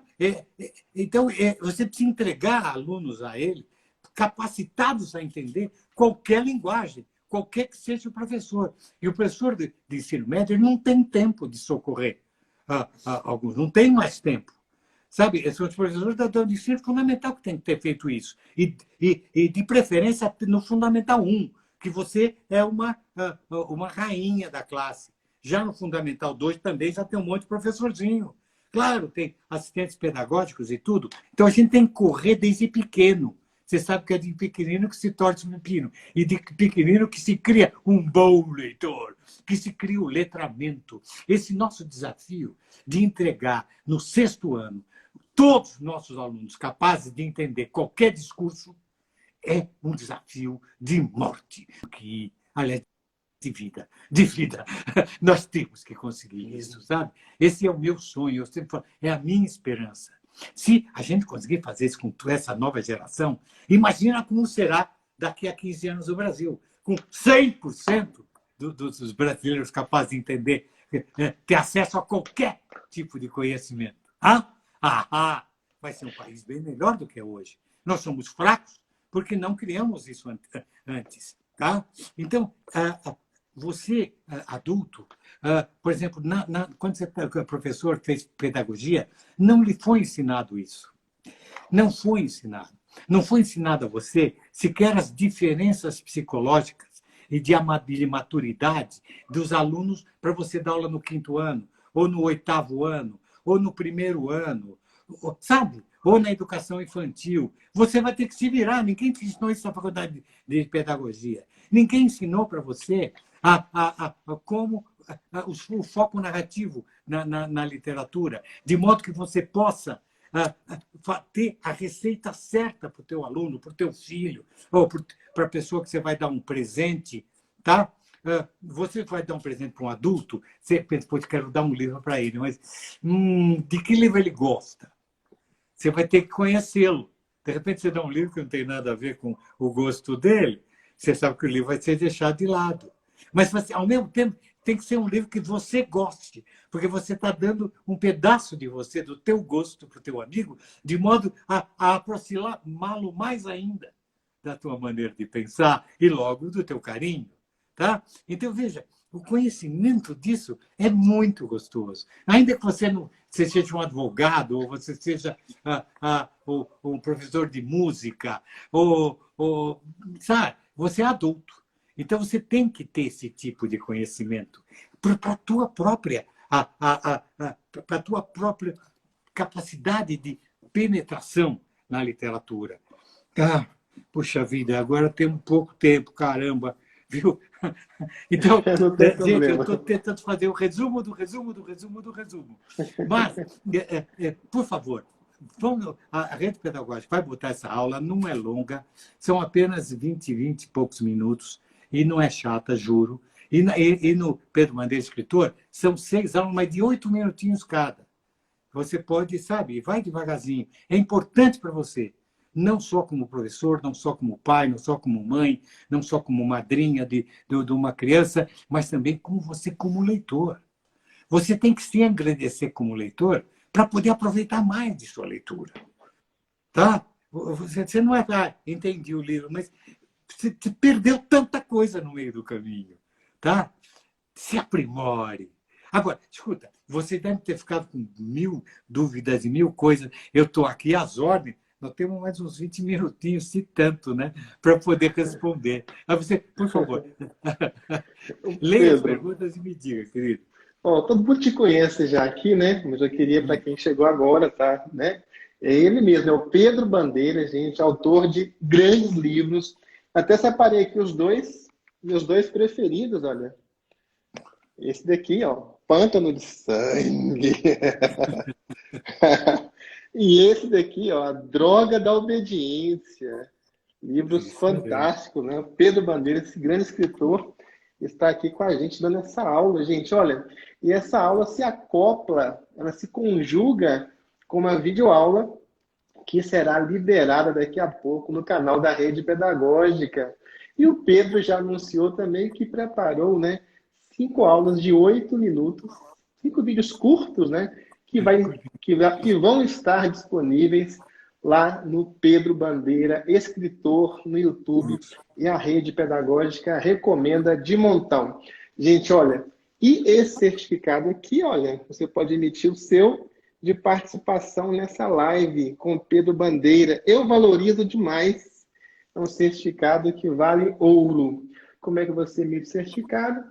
Então, você precisa entregar alunos a ele capacitados a entender qualquer linguagem, qualquer que seja o professor. E o professor de ensino médio, ele não tem tempo de socorrer alguns, não tem mais tempo. Sabe, são os professores de ensino fundamental que têm que ter feito isso. E de preferência no Fundamental 1, que você é uma rainha da classe. Já no Fundamental 2 também já tem um monte de professorzinho. Claro, tem assistentes pedagógicos e tudo. Então, a gente tem que correr desde pequeno. Você sabe que é de pequenino que se torce um pepino. E de pequenino que se cria um bom leitor, que se cria o letramento. Esse nosso desafio de entregar no 6º ano todos os nossos alunos capazes de entender qualquer discurso é um desafio de morte. Que, aliás, de vida, de vida. Nós temos que conseguir isso, sabe? Esse é o meu sonho, eu sempre falo, é a minha esperança. Se a gente conseguir fazer isso com essa nova geração, imagina como será daqui a 15 anos o Brasil, com 100% dos brasileiros capazes de entender, ter acesso a qualquer tipo de conhecimento. Vai ser um país bem melhor do que é hoje. Nós somos fracos porque não criamos isso antes. Tá? Então, você, adulto, por exemplo, quando você professor, fez pedagogia, não lhe foi ensinado isso. Não foi ensinado. Não foi ensinado a você sequer as diferenças psicológicas e de maturidade dos alunos para você dar aula no 5º ano, ou no 8º ano, ou no 1º ano, sabe? Ou na educação infantil. Você vai ter que se virar. Ninguém te ensinou isso na faculdade de pedagogia. Ninguém ensinou para você como o foco narrativo na literatura, de modo que você possa ter a receita certa para o teu aluno, para o teu filho, ou para a pessoa que você vai dar um presente, tá? Você vai dar um presente para um adulto, você pensa, pô, eu quero dar um livro para ele, mas de que livro ele gosta? Você vai ter que conhecê-lo. De repente você dá um livro que não tem nada a ver com o gosto dele, você sabe que o livro vai ser deixado de lado. Mas, ao mesmo tempo, tem que ser um livro que você goste, porque você está dando um pedaço de você, do teu gosto para o teu amigo, de modo a aproximá-lo mais ainda da tua maneira de pensar e logo do teu carinho. Tá? Então, veja, o conhecimento disso é muito gostoso. Ainda que você seja um advogado, ou você seja um professor de música, sabe? Você é adulto. Então, você tem que ter esse tipo de conhecimento para a tua própria, para tua própria capacidade de penetração na literatura. Puxa vida, agora temos pouco tempo, caramba. Viu? Então, gente, eu estou tentando fazer o resumo do resumo do resumo do resumo. Mas, por favor, a rede pedagógica vai botar essa aula, não é longa, são apenas 20 e poucos minutos, e não é chata, juro. E no Pedro Bandeira Escritor, são 6 aulas, mas de 8 minutinhos cada. Você pode, sabe, vai devagarzinho. É importante para você. Não só como professor, não só como pai, não só como mãe, não só como madrinha de uma criança, mas também como você como leitor. Você tem que se engrandecer como leitor para poder aproveitar mais de sua leitura. Tá? Você não é, entendi o livro, mas você perdeu tanta coisa no meio do caminho. Tá? Se aprimore. Agora, escuta, você deve ter ficado com 1000 dúvidas e 1000 coisas. Eu estou aqui às ordens. Nós temos mais uns 20 minutinhos, se tanto, né? Para poder responder. Você, por favor, leia as perguntas e me diga, querido. Todo mundo te conhece já aqui, né? Mas eu queria, para quem chegou agora, tá? Né? É ele mesmo, é o Pedro Bandeira, gente, autor de grandes livros. Até separei aqui meus dois preferidos, olha. Esse daqui, ó, Pântano de Sangue. E esse daqui, ó, A Droga da Obediência. Livros fantásticos, né? Pedro Bandeira, esse grande escritor, está aqui com a gente dando essa aula, gente. Olha, e essa aula se acopla, ela se conjuga com uma videoaula que será liberada daqui a pouco no canal da Rede Pedagógica. E o Pedro já anunciou também que preparou, né, 5 aulas de 8 minutos, 5 vídeos curtos, né, que vão estar disponíveis lá no Pedro Bandeira, escritor, no YouTube, e a Rede Pedagógica recomenda de montão. Gente, olha, e esse certificado aqui, olha, você pode emitir o seu de participação nessa live com Pedro Bandeira. Eu valorizo demais. É um certificado que vale ouro. Como é que você emite o certificado?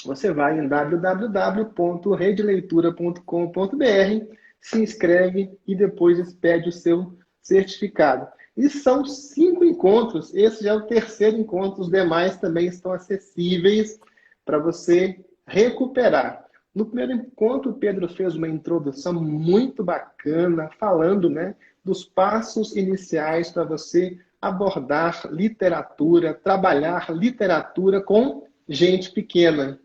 Você vai em www.redeleitura.com.br, se inscreve e depois expede o seu certificado. E são 5 encontros. Esse já é o terceiro encontro. Os demais também estão acessíveis para você recuperar. No primeiro encontro, o Pedro fez uma introdução muito bacana, falando, né, dos passos iniciais para você abordar literatura, trabalhar literatura com gente pequena.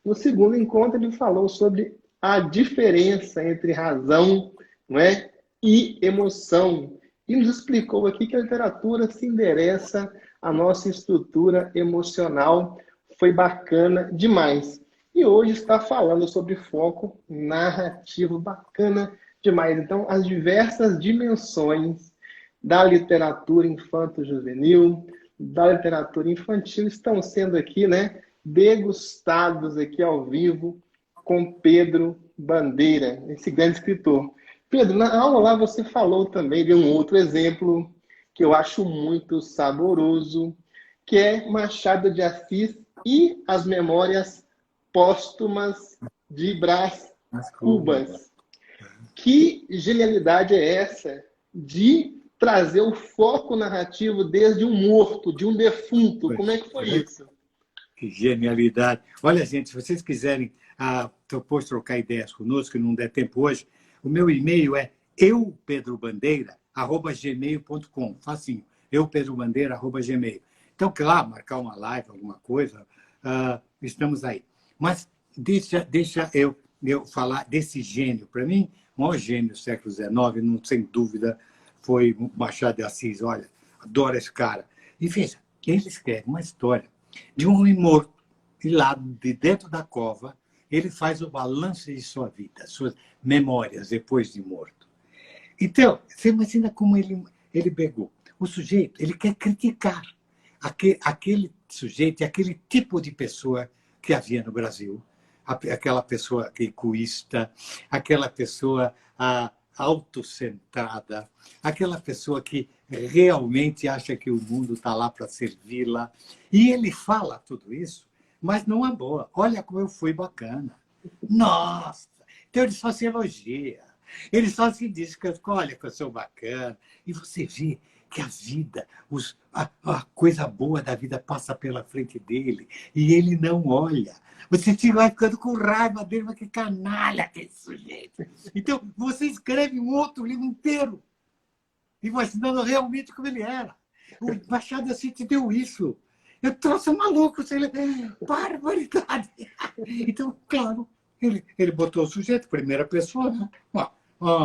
No segundo encontro, ele falou sobre a diferença entre razão, não é, e emoção. E nos explicou aqui que a literatura se endereça à nossa estrutura emocional. Foi bacana demais. E hoje está falando sobre foco narrativo. Bacana demais. Então, as diversas dimensões da literatura infanto-juvenil, da literatura infantil, estão sendo aqui, né, degustados aqui ao vivo com Pedro Bandeira, esse grande escritor. Pedro, na aula lá você falou também de um outro exemplo que eu acho muito saboroso, que é Machado de Assis e as Memórias Póstumas de Brás Cubas. Que genialidade é essa de trazer o foco narrativo desde um morto, de um defunto? Como é que foi isso? Que genialidade. Olha, gente, se vocês quiserem depois trocar ideias conosco, que não der tempo hoje, o meu e-mail é eupedrobandeira@gmail.com. Facinho. eupedrobandeira@gmail. Então, claro, marcar uma live, alguma coisa, estamos aí. Mas deixa eu falar desse gênio. Para mim, o maior gênio do século XIX, não, sem dúvida, foi Machado de Assis. Olha, adoro esse cara. E veja, ele escreve uma história de um homem morto, e lá de dentro da cova, ele faz o balanço de sua vida, suas memórias depois de morto. Então, você imagina como ele pegou. O sujeito, ele quer criticar aquele sujeito, aquele tipo de pessoa que havia no Brasil, aquela pessoa egoísta, aquela pessoa autocentrada, aquela pessoa que realmente acha que o mundo está lá para servi-la. E ele fala tudo isso, mas não é boa. Olha como eu fui bacana. Nossa! Então ele só se elogia. Ele só se diz que, olha, que eu sou bacana. E você vê que a vida, a coisa boa da vida passa pela frente dele e ele não olha. Você vai ficando com raiva dele, mas que canalha que é esse sujeito. Então, você escreve um outro livro inteiro, imaginando realmente como ele era. O Machado Assis te deu isso. Eu trouxe um maluco, barbaridade. Então, claro, ele botou o sujeito, primeira pessoa, né?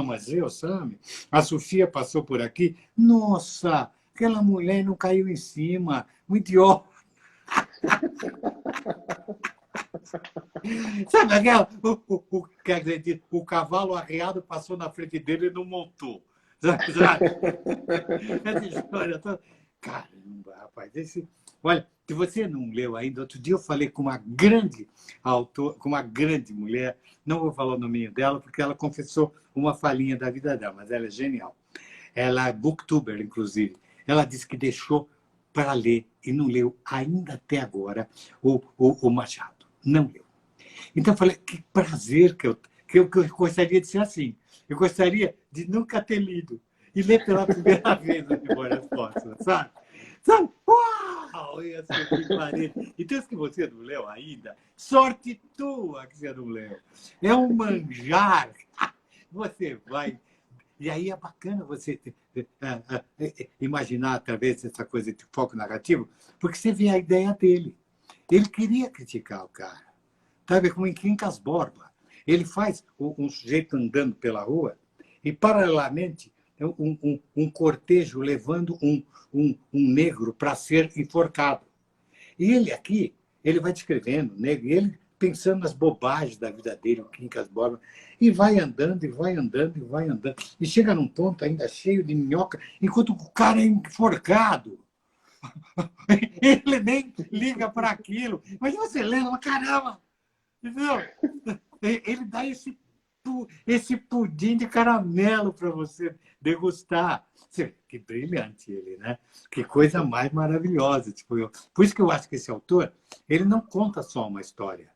Mas eu, sabe? A Sofia passou por aqui. Nossa, aquela mulher não caiu em cima. Um idiota. Sabe aquela? Quer dizer, o cavalo arreado passou na frente dele e não montou. Sabe? Essa história toda. Caramba, rapaz. Olha, se você não leu ainda, outro dia eu falei com uma grande autora, com uma grande mulher, não vou falar o nome dela, porque ela confessou uma falhinha da vida dela, mas ela é genial. Ela é booktuber, inclusive. Ela disse que deixou para ler e não leu ainda até agora o Machado. Não leu. Então eu falei, que prazer que eu gostaria de ser assim. Eu gostaria de nunca ter lido e ler pela primeira vez as Memórias Póstumas, sabe? Sabe? Uau! Então, se você não leu ainda, sorte tua que você não leu. É um manjar. Você vai... E aí é bacana você imaginar, através dessa coisa de foco narrativo, porque você vê a ideia dele. Ele queria criticar o cara. Sabe, como em Quincas Borba. Ele faz um sujeito andando pela rua e, paralelamente, um cortejo levando um negro para ser enforcado. E ele aqui, ele vai descrevendo o negro, e ele pensando nas bobagens da vida dele, o Quincas Borba, e vai andando, e vai andando, e vai andando. E chega num ponto ainda cheio de minhoca, enquanto o cara é enforcado. Ele nem liga para aquilo. Mas você lembra, caramba! Entendeu? Ele dá esse pudim de caramelo para você degustar. Que brilhante ele, né? Que coisa mais maravilhosa. Tipo, por isso que eu acho que esse autor, ele não conta só uma história.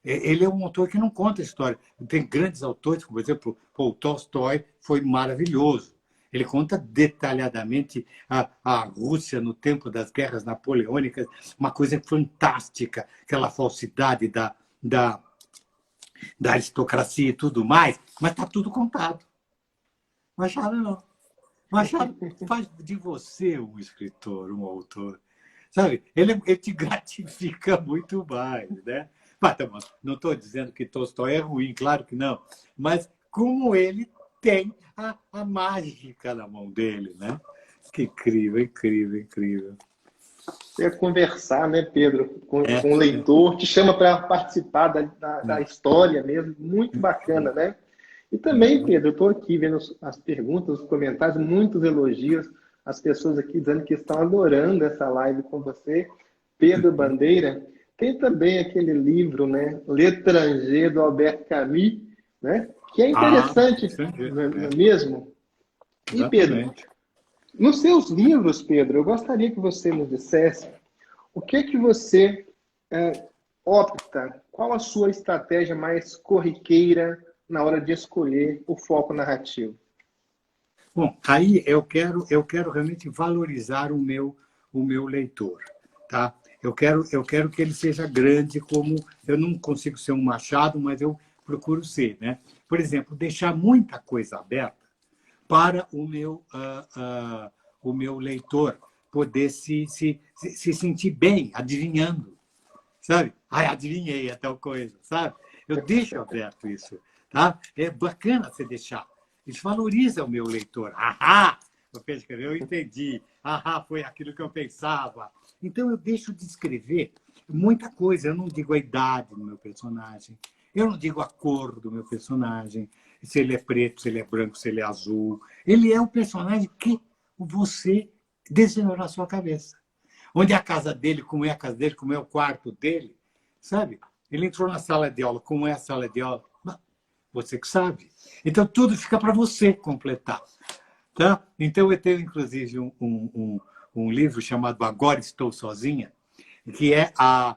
Ele é um autor que não conta história. Tem grandes autores, como, por exemplo, Paul Tolstói foi maravilhoso. Ele conta detalhadamente a Rússia no tempo das guerras napoleônicas, uma coisa fantástica, aquela falsidade da aristocracia e tudo mais, mas está tudo contado. Machado não. Machado faz de você um escritor, um autor. Sabe? Ele te gratifica muito mais, né? Mas, não estou dizendo que Tolstói é ruim, claro que não. Mas como ele tem a mágica na mão dele, né? Que incrível, incrível, incrível. Você ia conversar, né, Pedro, com o leitor, te chama para participar da história mesmo, muito bacana, né? E também, Pedro, eu estou aqui vendo as perguntas, os comentários, muitos elogios, as pessoas aqui dizendo que estão adorando essa live com você. Pedro Bandeira, tem também aquele livro, né, L'Étranger, do Albert Camus, né, que é interessante, não é mesmo? E, Pedro, nos seus livros, Pedro, eu gostaria que você nos dissesse o que você opta, qual a sua estratégia mais corriqueira na hora de escolher o foco narrativo? Bom, aí eu quero realmente valorizar o meu leitor, tá? Eu quero que ele seja grande, como eu não consigo ser um Machado, mas eu procuro ser, né? Por exemplo, deixar muita coisa aberta para o meu leitor poder se sentir bem, adivinhando, sabe? Ai, adivinhei a tal coisa, sabe? Eu deixo aberto isso, tá? É bacana você deixar. Isso valoriza o meu leitor. Ahá! Eu entendi. Ahá, foi aquilo que eu pensava. Então, eu deixo de escrever muita coisa. Eu não digo a idade do meu personagem. Eu não digo a cor do meu personagem. Se ele é preto, se ele é branco, se ele é azul. Ele é o personagem que você desenhou na sua cabeça. Onde é a casa dele, como é a casa dele, como é o quarto dele. Sabe? Ele entrou na sala de aula, como é a sala de aula. Você que sabe. Então, tudo fica para você completar. Tá? Então, eu tenho, inclusive, um livro chamado Agora Estou Sozinha, que é a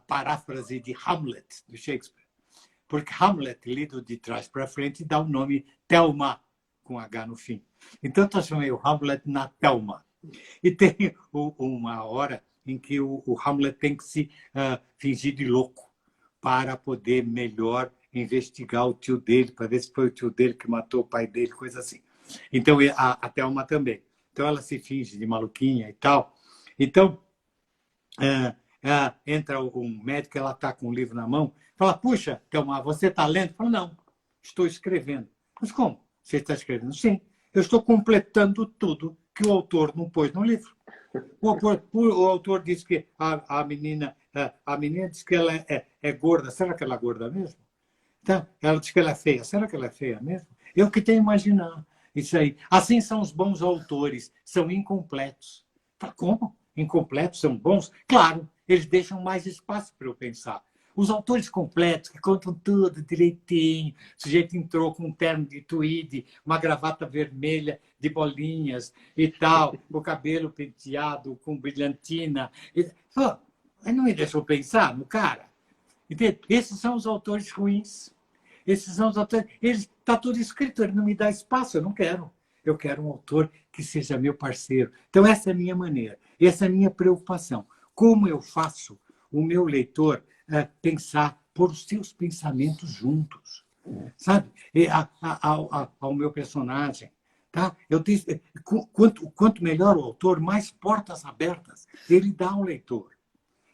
paráfrase de Hamlet, do Shakespeare. Porque Hamlet, lido de trás para frente, dá o nome Thelma, com H no fim. Então, eu transformei o Hamlet na Thelma. E tem uma hora em que o Hamlet tem que se fingir de louco para poder melhor investigar o tio dele, para ver se foi o tio dele que matou o pai dele, coisa assim. Então, a Thelma também. Então, ela se finge de maluquinha e tal. Então, entra um médico, ela está com um livro na mão, fala, puxa, Thelma, você está lendo? Fala, não, estou escrevendo. Mas como? Você está escrevendo? Sim, eu estou completando tudo que o autor não pôs no livro. O autor disse que a menina diz que ela é gorda. Será que ela é gorda mesmo? Então, ela diz que ela é feia. Será que ela é feia mesmo? Eu que tenho que imaginar isso aí. Assim são os bons autores, são incompletos. Como? Incompletos são bons? Claro, eles deixam mais espaço para eu pensar. Os autores completos, que contam tudo direitinho, o sujeito entrou com um terno de tweed, uma gravata vermelha de bolinhas e tal, o cabelo penteado com brilhantina. Mas não me deixou pensar no cara. Entende? Esses são os autores ruins. Esses são os autores. Está tudo escrito, ele não me dá espaço, eu não quero. Eu quero um autor que seja meu parceiro. Então, essa é a minha maneira, essa é a minha preocupação. Como eu faço o meu leitor pensar, pôr os seus pensamentos juntos, sabe? Ao meu personagem. Tá? Quanto melhor o autor, mais portas abertas ele dá ao leitor.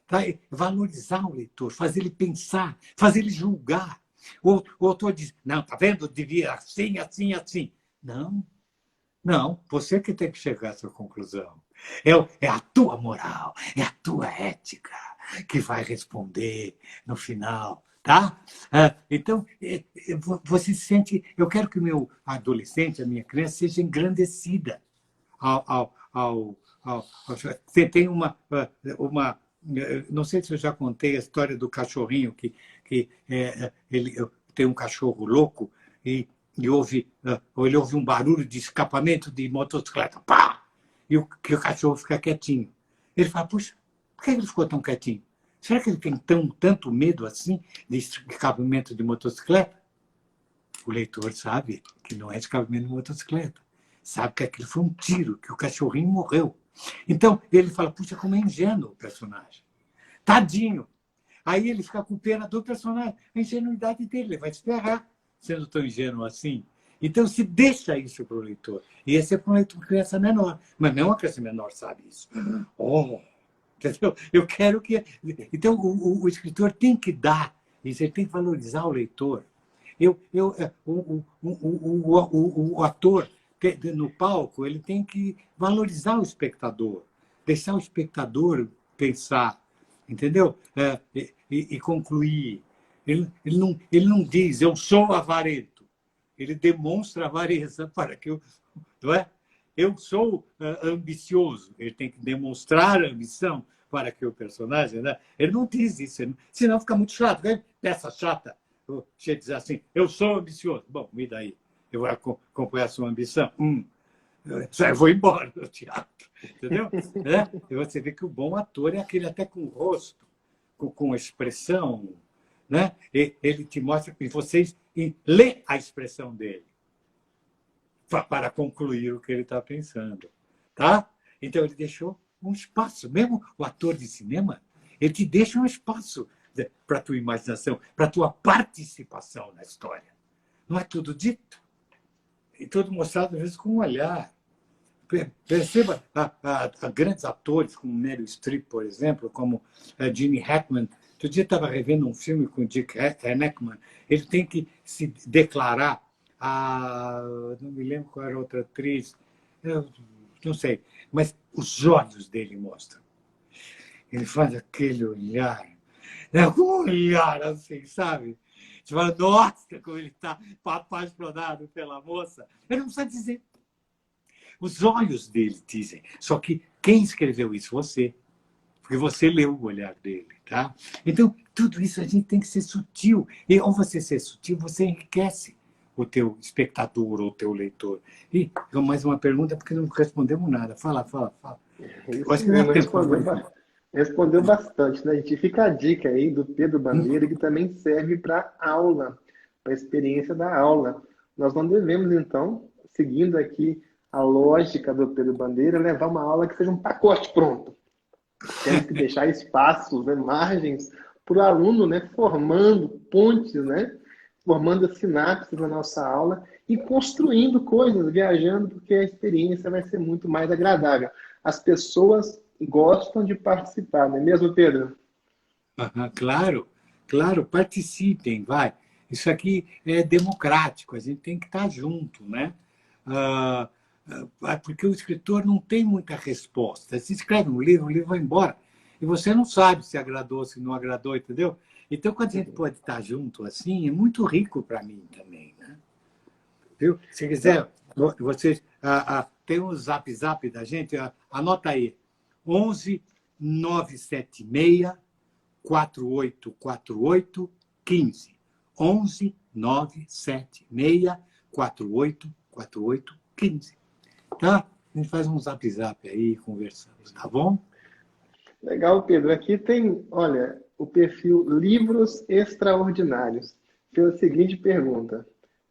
Tá? Valorizar o leitor, fazer ele pensar, fazer ele julgar. O autor diz, não, tá vendo? Devia assim, assim, assim. Não, você que tem que chegar a essa conclusão. É a tua moral, é a tua ética que vai responder no final, tá? Então, você se sente... Eu quero que o meu adolescente, a minha criança, seja engrandecida. Tem uma... Não sei se eu já contei a história do cachorrinho, que ele tem um cachorro louco e ele ouve um barulho de escapamento de motocicleta. Pá! E o cachorro fica quietinho. Ele fala, puxa, por que ele ficou tão quietinho? Será que ele tem tanto medo assim de escapamento de motocicleta? O leitor sabe que não é escapamento de motocicleta. sabe que aquilo foi um tiro, que o cachorrinho morreu. Então, ele fala, puxa, como é ingênuo o personagem. Tadinho. Aí ele fica com pena do personagem. A ingenuidade dele, ele vai se ferrar sendo tão ingênuo assim. Então, se deixa isso para o leitor. E esse é para uma criança menor. Mas não uma criança menor sabe isso. Oh, entendeu? Eu quero que... Então, o escritor tem que dar isso, ele tem que valorizar o leitor. O ator, no palco, ele tem que valorizar o espectador, deixar o espectador pensar, entendeu? E concluir. Ele não diz, eu sou avarento. Ele demonstra avareza para que eu... Não é? Eu sou ambicioso. Ele tem que demonstrar ambição para que o personagem... Né? Ele não diz isso, senão fica muito chato. Né? Peça chata. Você diz assim, eu sou ambicioso. Bom, e daí? Eu vou acompanhar a sua ambição? Eu vou embora do teatro. Entendeu? E você vê que o bom ator é aquele até com o rosto, com expressão. Né? Ele te mostra que vocês lê a expressão dele para concluir o que ele está pensando. Tá? Então, ele deixou um espaço. Mesmo o ator de cinema, ele te deixa um espaço para a tua imaginação, para a tua participação na história. Não é tudo dito. E tudo mostrado, às vezes, com um olhar. Perceba a grandes atores, como Meryl Streep, por exemplo, como Gene Hackman. Outro dia estava revendo um filme com Dick Hackman. Ele tem que se declarar não me lembro qual era a outra atriz, eu não sei, mas os olhos dele mostram. Ele faz aquele olhar, um olhar assim, sabe? Você fala, nossa, como ele está apaixonado pela moça. Ele não precisa dizer. Os olhos dele dizem. Só que quem escreveu isso? Você. Porque você leu o olhar dele. Tá? Então, tudo isso a gente tem que ser sutil. E ao você ser sutil, você enriquece o teu espectador ou o teu leitor. E mais uma pergunta, porque não respondemos nada. Fala. Isso mesmo, respondeu bastante. Né? A gente fica a dica aí do Pedro Bandeira, que também serve para aula, para a experiência da aula. Nós não devemos, então, seguindo aqui a lógica do Pedro Bandeira, levar uma aula que seja um pacote pronto. Temos que deixar espaços, né, margens para o aluno, né, formando pontes, né, formando sinapses na nossa aula e construindo coisas, viajando, porque a experiência vai ser muito mais agradável. As pessoas gostam de participar, não é mesmo, Pedro? Claro, participem, vai. Isso aqui é democrático, a gente tem que estar junto, né? Porque o escritor não tem muita resposta. Se escreve um livro, o livro vai embora. E você não sabe se agradou, se não agradou, entendeu? Então, quando a gente pode estar junto assim, é muito rico para mim também. Né? Viu? Se quiser, vocês tem um zap da gente, anota aí. 11 976 4848 15. 11 976 4848 15. Tá? A gente faz um zap aí, conversamos, tá bom? Legal, Pedro. Aqui tem, olha, o perfil Livros Extraordinários. Fez a seguinte pergunta.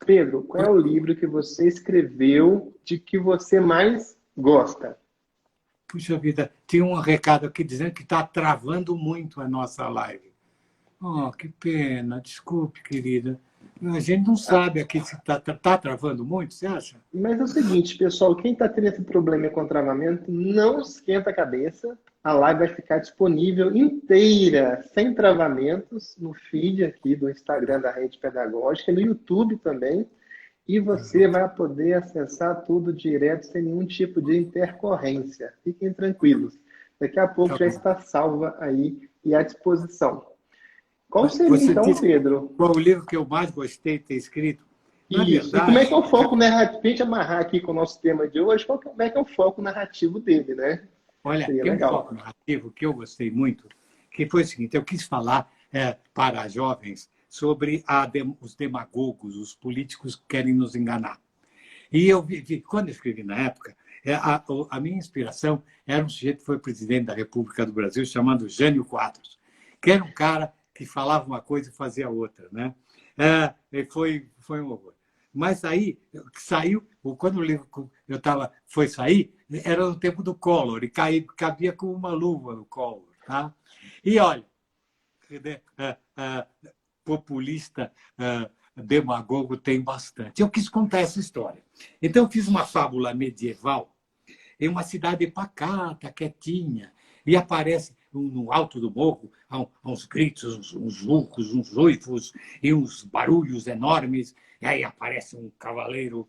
Pedro, qual é o livro que você escreveu de que você mais gosta? Puxa vida, tinha um recado aqui dizendo que está travando muito a nossa live. Oh, que pena. Desculpe, querida. A gente não sabe aqui se está travando muito, você acha? Mas é o seguinte, pessoal, quem está tendo esse problema com travamento, não esquenta a cabeça. A live vai ficar disponível inteira, sem travamentos, no feed aqui do Instagram da Rede Pedagógica, no YouTube também. E você vai poder acessar tudo direto, sem nenhum tipo de intercorrência. Fiquem tranquilos. Daqui a pouco já está salva aí e à disposição. Qual seria, então, Pedro? Qual o livro que eu mais gostei de ter escrito? Isso. Verdade, e como é que é o foco narrativo? Para a gente amarrar aqui com o nosso tema de hoje, como é que é o foco narrativo dele, né? Olha, tem um foco narrativo que eu gostei muito, que foi o seguinte, eu quis falar para jovens sobre os demagogos, os políticos que querem nos enganar. E eu quando eu escrevi na época, a minha inspiração era um sujeito que foi presidente da República do Brasil, chamado Jânio Quadros, que era um cara que falava uma coisa e fazia outra. Né? Foi um horror. Mas aí saiu, quando o livro foi sair, era no tempo do Collor, e cabia como uma luva no Collor. Tá? E olha, populista, demagogo tem bastante. Eu quis contar essa história. Então, eu fiz uma fábula medieval em uma cidade pacata, quietinha, e aparece no alto do morro uns gritos, uns urros, uns uivos e uns barulhos enormes. E aí aparece um cavaleiro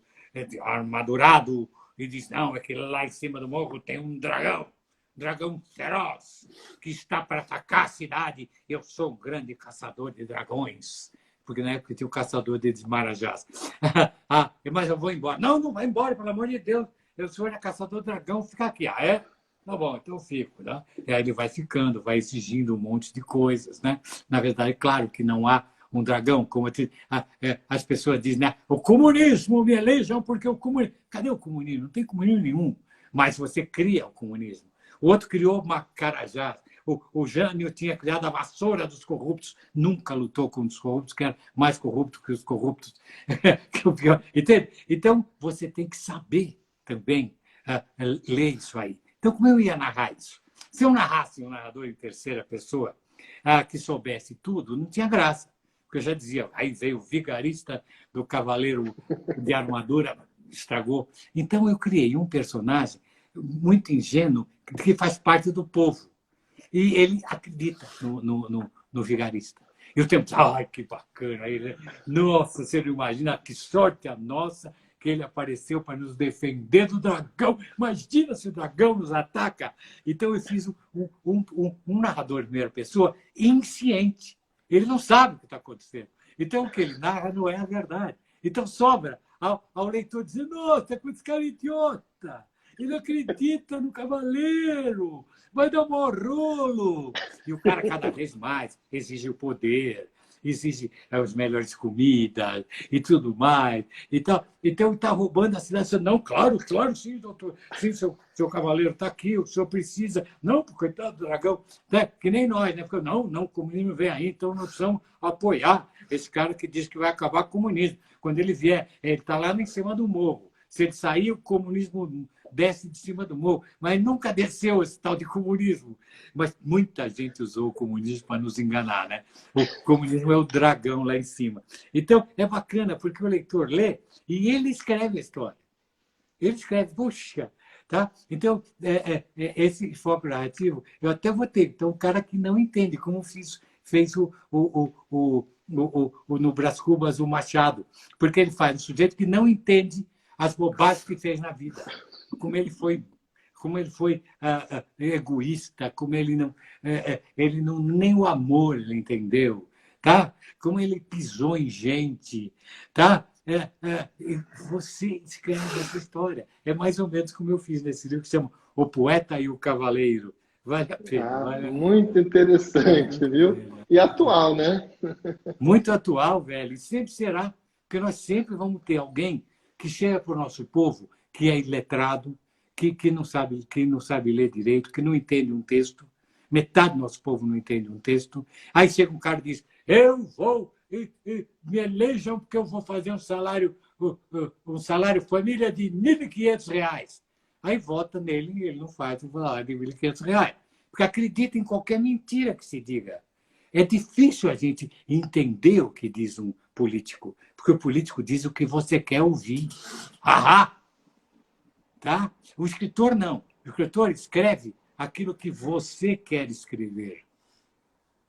armadurado e diz: não, é que lá em cima do morro tem um dragão feroz, que está para atacar a cidade. Eu sou um grande caçador de dragões. Porque na época tinha o caçador de Marajás. Mas eu vou embora. Não, não vai embora, pelo amor de Deus. Eu sou caçador de dragão, fica aqui. Ah, é? Tá bom, então eu fico. Né? E aí ele vai ficando, vai exigindo um monte de coisas. Né? Na verdade, claro que não há um dragão, como as pessoas dizem, né? O comunismo me elejam porque o comunismo... Cadê o comunismo? Não tem comunismo nenhum. Mas você cria o comunismo. O outro criou Macarajás. O Jânio tinha criado a vassoura dos corruptos, nunca lutou contra os corruptos, que era mais corrupto que os corruptos. Entende? Então, você tem que saber também ler isso aí. Então, como eu ia narrar isso? Se eu narrasse um narrador em terceira pessoa que soubesse tudo, não tinha graça. Porque eu já dizia, aí veio o vigarista do cavaleiro de armadura, estragou. Então, eu criei um personagem muito ingênuo que faz parte do povo. E ele acredita no vigarista. E o tempo, ai, que bacana. Ele, nossa, você não imagina que sorte a nossa que ele apareceu para nos defender do dragão. Imagina se o dragão nos ataca. Então, eu fiz um narrador de primeira pessoa insciente. Ele não sabe o que está acontecendo. Então, o que ele narra não é a verdade. Então, sobra ao leitor dizer, nossa, que esse cara é idiota. Ele acredita no cavaleiro, vai dar um maior rolo. E o cara cada vez mais exige o poder, exige as melhores comidas e tudo mais. Então está roubando a cidade. Não, claro, sim, doutor. Sim, seu cavaleiro está aqui, o senhor precisa. Não, porque coitado do dragão, né? Que nem nós, né? Porque, não, o comunismo vem aí, então nós precisamos apoiar esse cara que diz que vai acabar com o comunismo. Quando ele vier, ele está lá em cima do morro. Se ele sair, o comunismo desce de cima do morro, mas nunca desceu esse tal de comunismo. Mas muita gente usou o comunismo para nos enganar, né? O comunismo é o dragão lá em cima. Então, é bacana, porque o leitor lê e ele escreve a história. Ele escreve, puxa, tá? Então, esse foco narrativo, eu até vou ter. Então, o cara que não entende, como fez no Brás Cubas o Machado, porque ele faz um sujeito que não entende as bobagens que fez na vida, como ele foi egoísta, como ele não nem o amor ele entendeu, tá? Como ele pisou em gente, tá? Você escreve essa história. É mais ou menos como eu fiz nesse livro que se chama O Poeta e o Cavaleiro. Vale a pena. Muito interessante, viu? E atual, né? Muito atual, velho. E sempre será, porque nós sempre vamos ter alguém que chega para o nosso povo, que é iletrado, que não sabe ler direito, que não entende um texto. Metade do nosso povo não entende um texto. Aí chega um cara e diz, eu vou, me elejam porque eu vou fazer um salário família de R$ 1.500. Aí vota nele e ele não faz um salário de R$ 1.500. Porque acredita em qualquer mentira que se diga. É difícil a gente entender o que diz um político, porque o político diz o que você quer ouvir. Ahá! Tá? O escritor não. O escritor escreve aquilo que você quer escrever.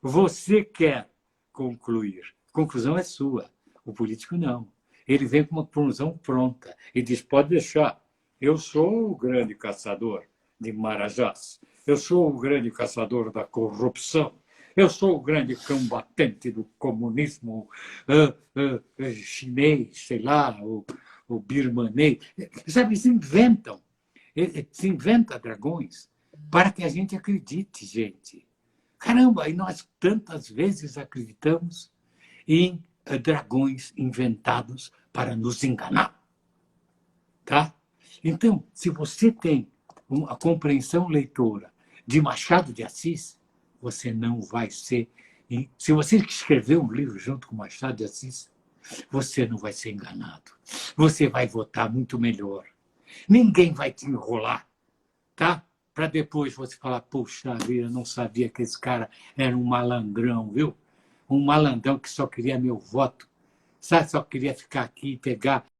Você quer concluir. A conclusão é sua. O político não. Ele vem com uma conclusão pronta e diz, pode deixar. Eu sou o grande caçador de Marajás. Eu sou o grande caçador da corrupção. Eu sou o grande combatente do comunismo chinês, sei lá, o birmanês. Sabe, se inventa dragões para que a gente acredite, gente. Caramba, e nós tantas vezes acreditamos em dragões inventados para nos enganar. Tá? Então, se você tem a compreensão leitora de Machado de Assis, você não vai ser... Se você escrever um livro junto com Machado de Assis, você não vai ser enganado. Você vai votar muito melhor. Ninguém vai te enrolar, tá? Para depois você falar, puxa vida, não sabia que esse cara era um malandrão, viu? Um malandrão que só queria meu voto, sabe? Só queria ficar aqui e pegar